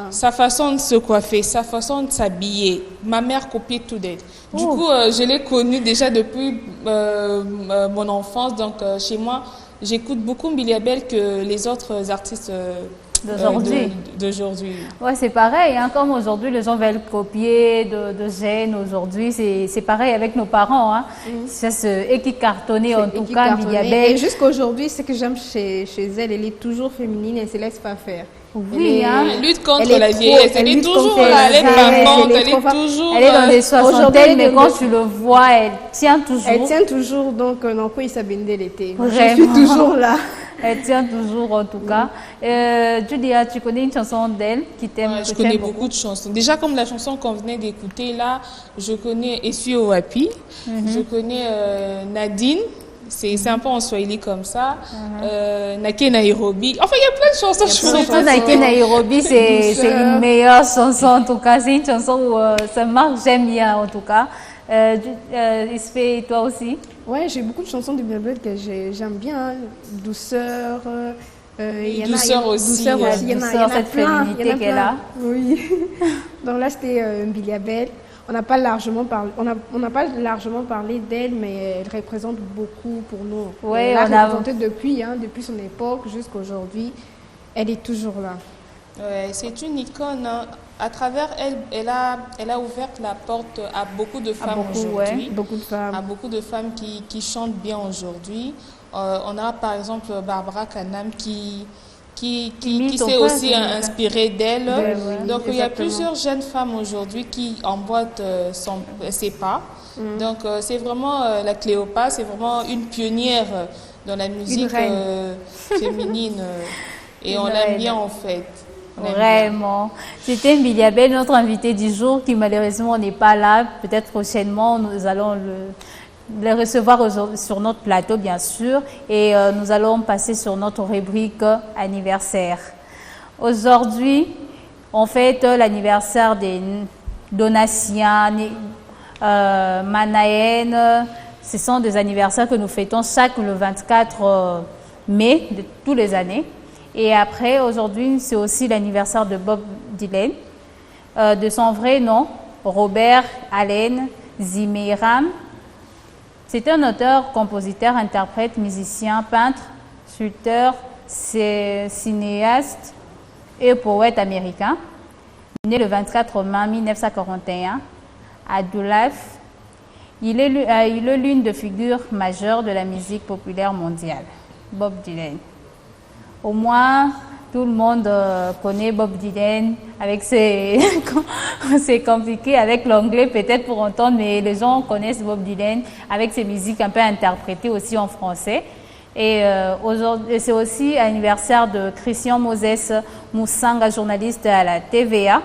[SPEAKER 4] Sa façon de se coiffer, sa façon de s'habiller, ma mère copiait tout d'elle. Du coup, je l'ai connue déjà depuis mon enfance. Donc, chez moi, j'écoute beaucoup Mbiliabel que les autres artistes d'aujourd'hui.
[SPEAKER 1] Ouais, c'est pareil. Comme aujourd'hui, les gens veulent copier de gènes aujourd'hui. C'est pareil avec nos parents. C'est eux qui cartonnaient en tout cas, Mbiliabel.
[SPEAKER 2] Et jusqu'à aujourd'hui, ce que j'aime chez elle, elle est toujours féminine, elle ne se laisse pas faire.
[SPEAKER 1] Oui,
[SPEAKER 4] elle lutte contre la vieillesse. Elle est toujours là, elle est pimpante, elle est toujours...
[SPEAKER 1] Elle est dans des soixantaines, mais quand tu le vois, elle tient toujours.
[SPEAKER 2] Elle tient toujours, donc non, quoi, il s'abîme l'été. Je suis toujours là.
[SPEAKER 1] Elle tient toujours, en tout cas. Julia, tu connais une chanson d'elle qui t'aime?
[SPEAKER 4] Je connais beaucoup de chansons. Déjà, comme la chanson qu'on venait d'écouter, là, je connais Essuie au Wapi, je connais Nadine. C'est un peu en swahili comme ça. Nake Nairobi. Enfin, il y a plein de chansons.
[SPEAKER 1] Surtout Nake Nairobi, c'est une meilleure chanson en tout cas. C'est une chanson où ça marche, j'aime bien en tout cas. Ispe, toi aussi?
[SPEAKER 2] Ouais, j'ai beaucoup de chansons de Mbiliabel que j'aime bien. Douceur.
[SPEAKER 4] Douceur aussi.
[SPEAKER 2] Il y en a
[SPEAKER 1] cette féminité qu'elle a.
[SPEAKER 2] Oui. Donc là, c'était Mbiliabel. On n'a pas largement parlé d'elle, mais elle représente beaucoup pour nous.
[SPEAKER 1] Oui,
[SPEAKER 2] elle a représenté depuis son époque jusqu'à aujourd'hui. Elle est toujours là.
[SPEAKER 4] Ouais, c'est une icône. À travers elle, elle a ouvert la porte à beaucoup de femmes aujourd'hui.
[SPEAKER 2] Beaucoup de femmes.
[SPEAKER 4] À beaucoup de femmes qui chantent bien aujourd'hui. On a par exemple Barbara Kanam qui qui s'est aussi inspiré d'elle. Donc il y a plusieurs jeunes femmes aujourd'hui qui emboîtent ses pas. Donc c'est vraiment la Cléopâtre, c'est vraiment une pionnière dans la musique féminine et on l'aime bien en fait.
[SPEAKER 1] Vraiment. C'était Miliabel, notre invité du jour, qui malheureusement n'est pas là. Peut-être prochainement, nous allons le recevoir sur notre plateau, bien sûr. Et nous allons passer sur notre rubrique anniversaire. Aujourd'hui, on fête l'anniversaire des Donatien, Manaën. Ce sont des anniversaires que nous fêtons chaque le 24 mai de toutes les années. Et après, aujourd'hui, c'est aussi l'anniversaire de Bob Dylan, de son vrai nom, Robert Allen Zimmerman. C'est un auteur, compositeur, interprète, musicien, peintre, sculpteur, cinéaste et poète américain. Né le 24 mai 1941 à Duluth, il est l'une des figures majeures de la musique populaire mondiale, Bob Dylan. Au moins, tout le monde connaît Bob Dylan avec ses... c'est compliqué avec l'anglais peut-être pour entendre, mais les gens connaissent Bob Dylan avec ses musiques un peu interprétées aussi en français. Et aujourd'hui, c'est aussi l'anniversaire de Christian Moses Moussanga, journaliste à la TVA,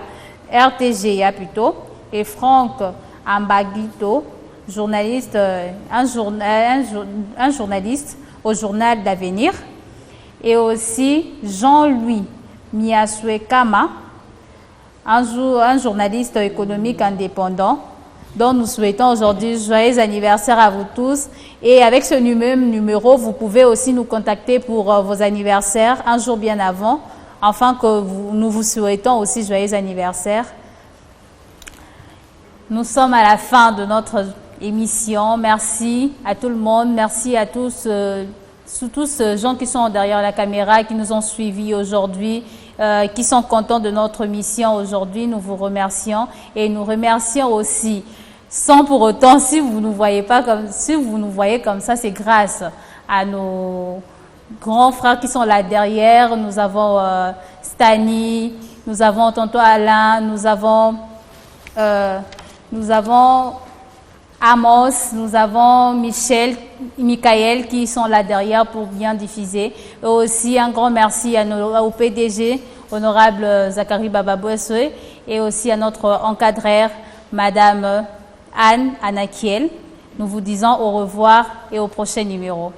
[SPEAKER 1] RTGA plutôt, et Franck Ambaguito, journaliste, un journaliste au journal d'Avenir. Et aussi Jean-Louis Miaswekama, un journaliste économique indépendant, dont nous souhaitons aujourd'hui joyeux anniversaire à vous tous. Et avec ce même numéro, vous pouvez aussi nous contacter pour vos anniversaires un jour bien avant, afin que nous vous souhaitons aussi joyeux anniversaire. Nous sommes à la fin de notre émission. Merci à tout le monde, merci à tous. Tous ces gens qui sont derrière la caméra, qui nous ont suivis aujourd'hui, qui sont contents de notre mission aujourd'hui, nous vous remercions et nous remercions aussi, sans pour autant, si vous nous voyez comme ça, c'est grâce à nos grands frères qui sont là derrière. Nous avons Stani, nous avons tonton Alain, nous avons Amos, nous avons Michael qui sont là derrière pour bien diffuser. Et aussi un grand merci au PDG, honorable Zachary Bababouessoué, et aussi à notre encadreur, Madame Anne Anakiel. Nous vous disons au revoir et au prochain numéro.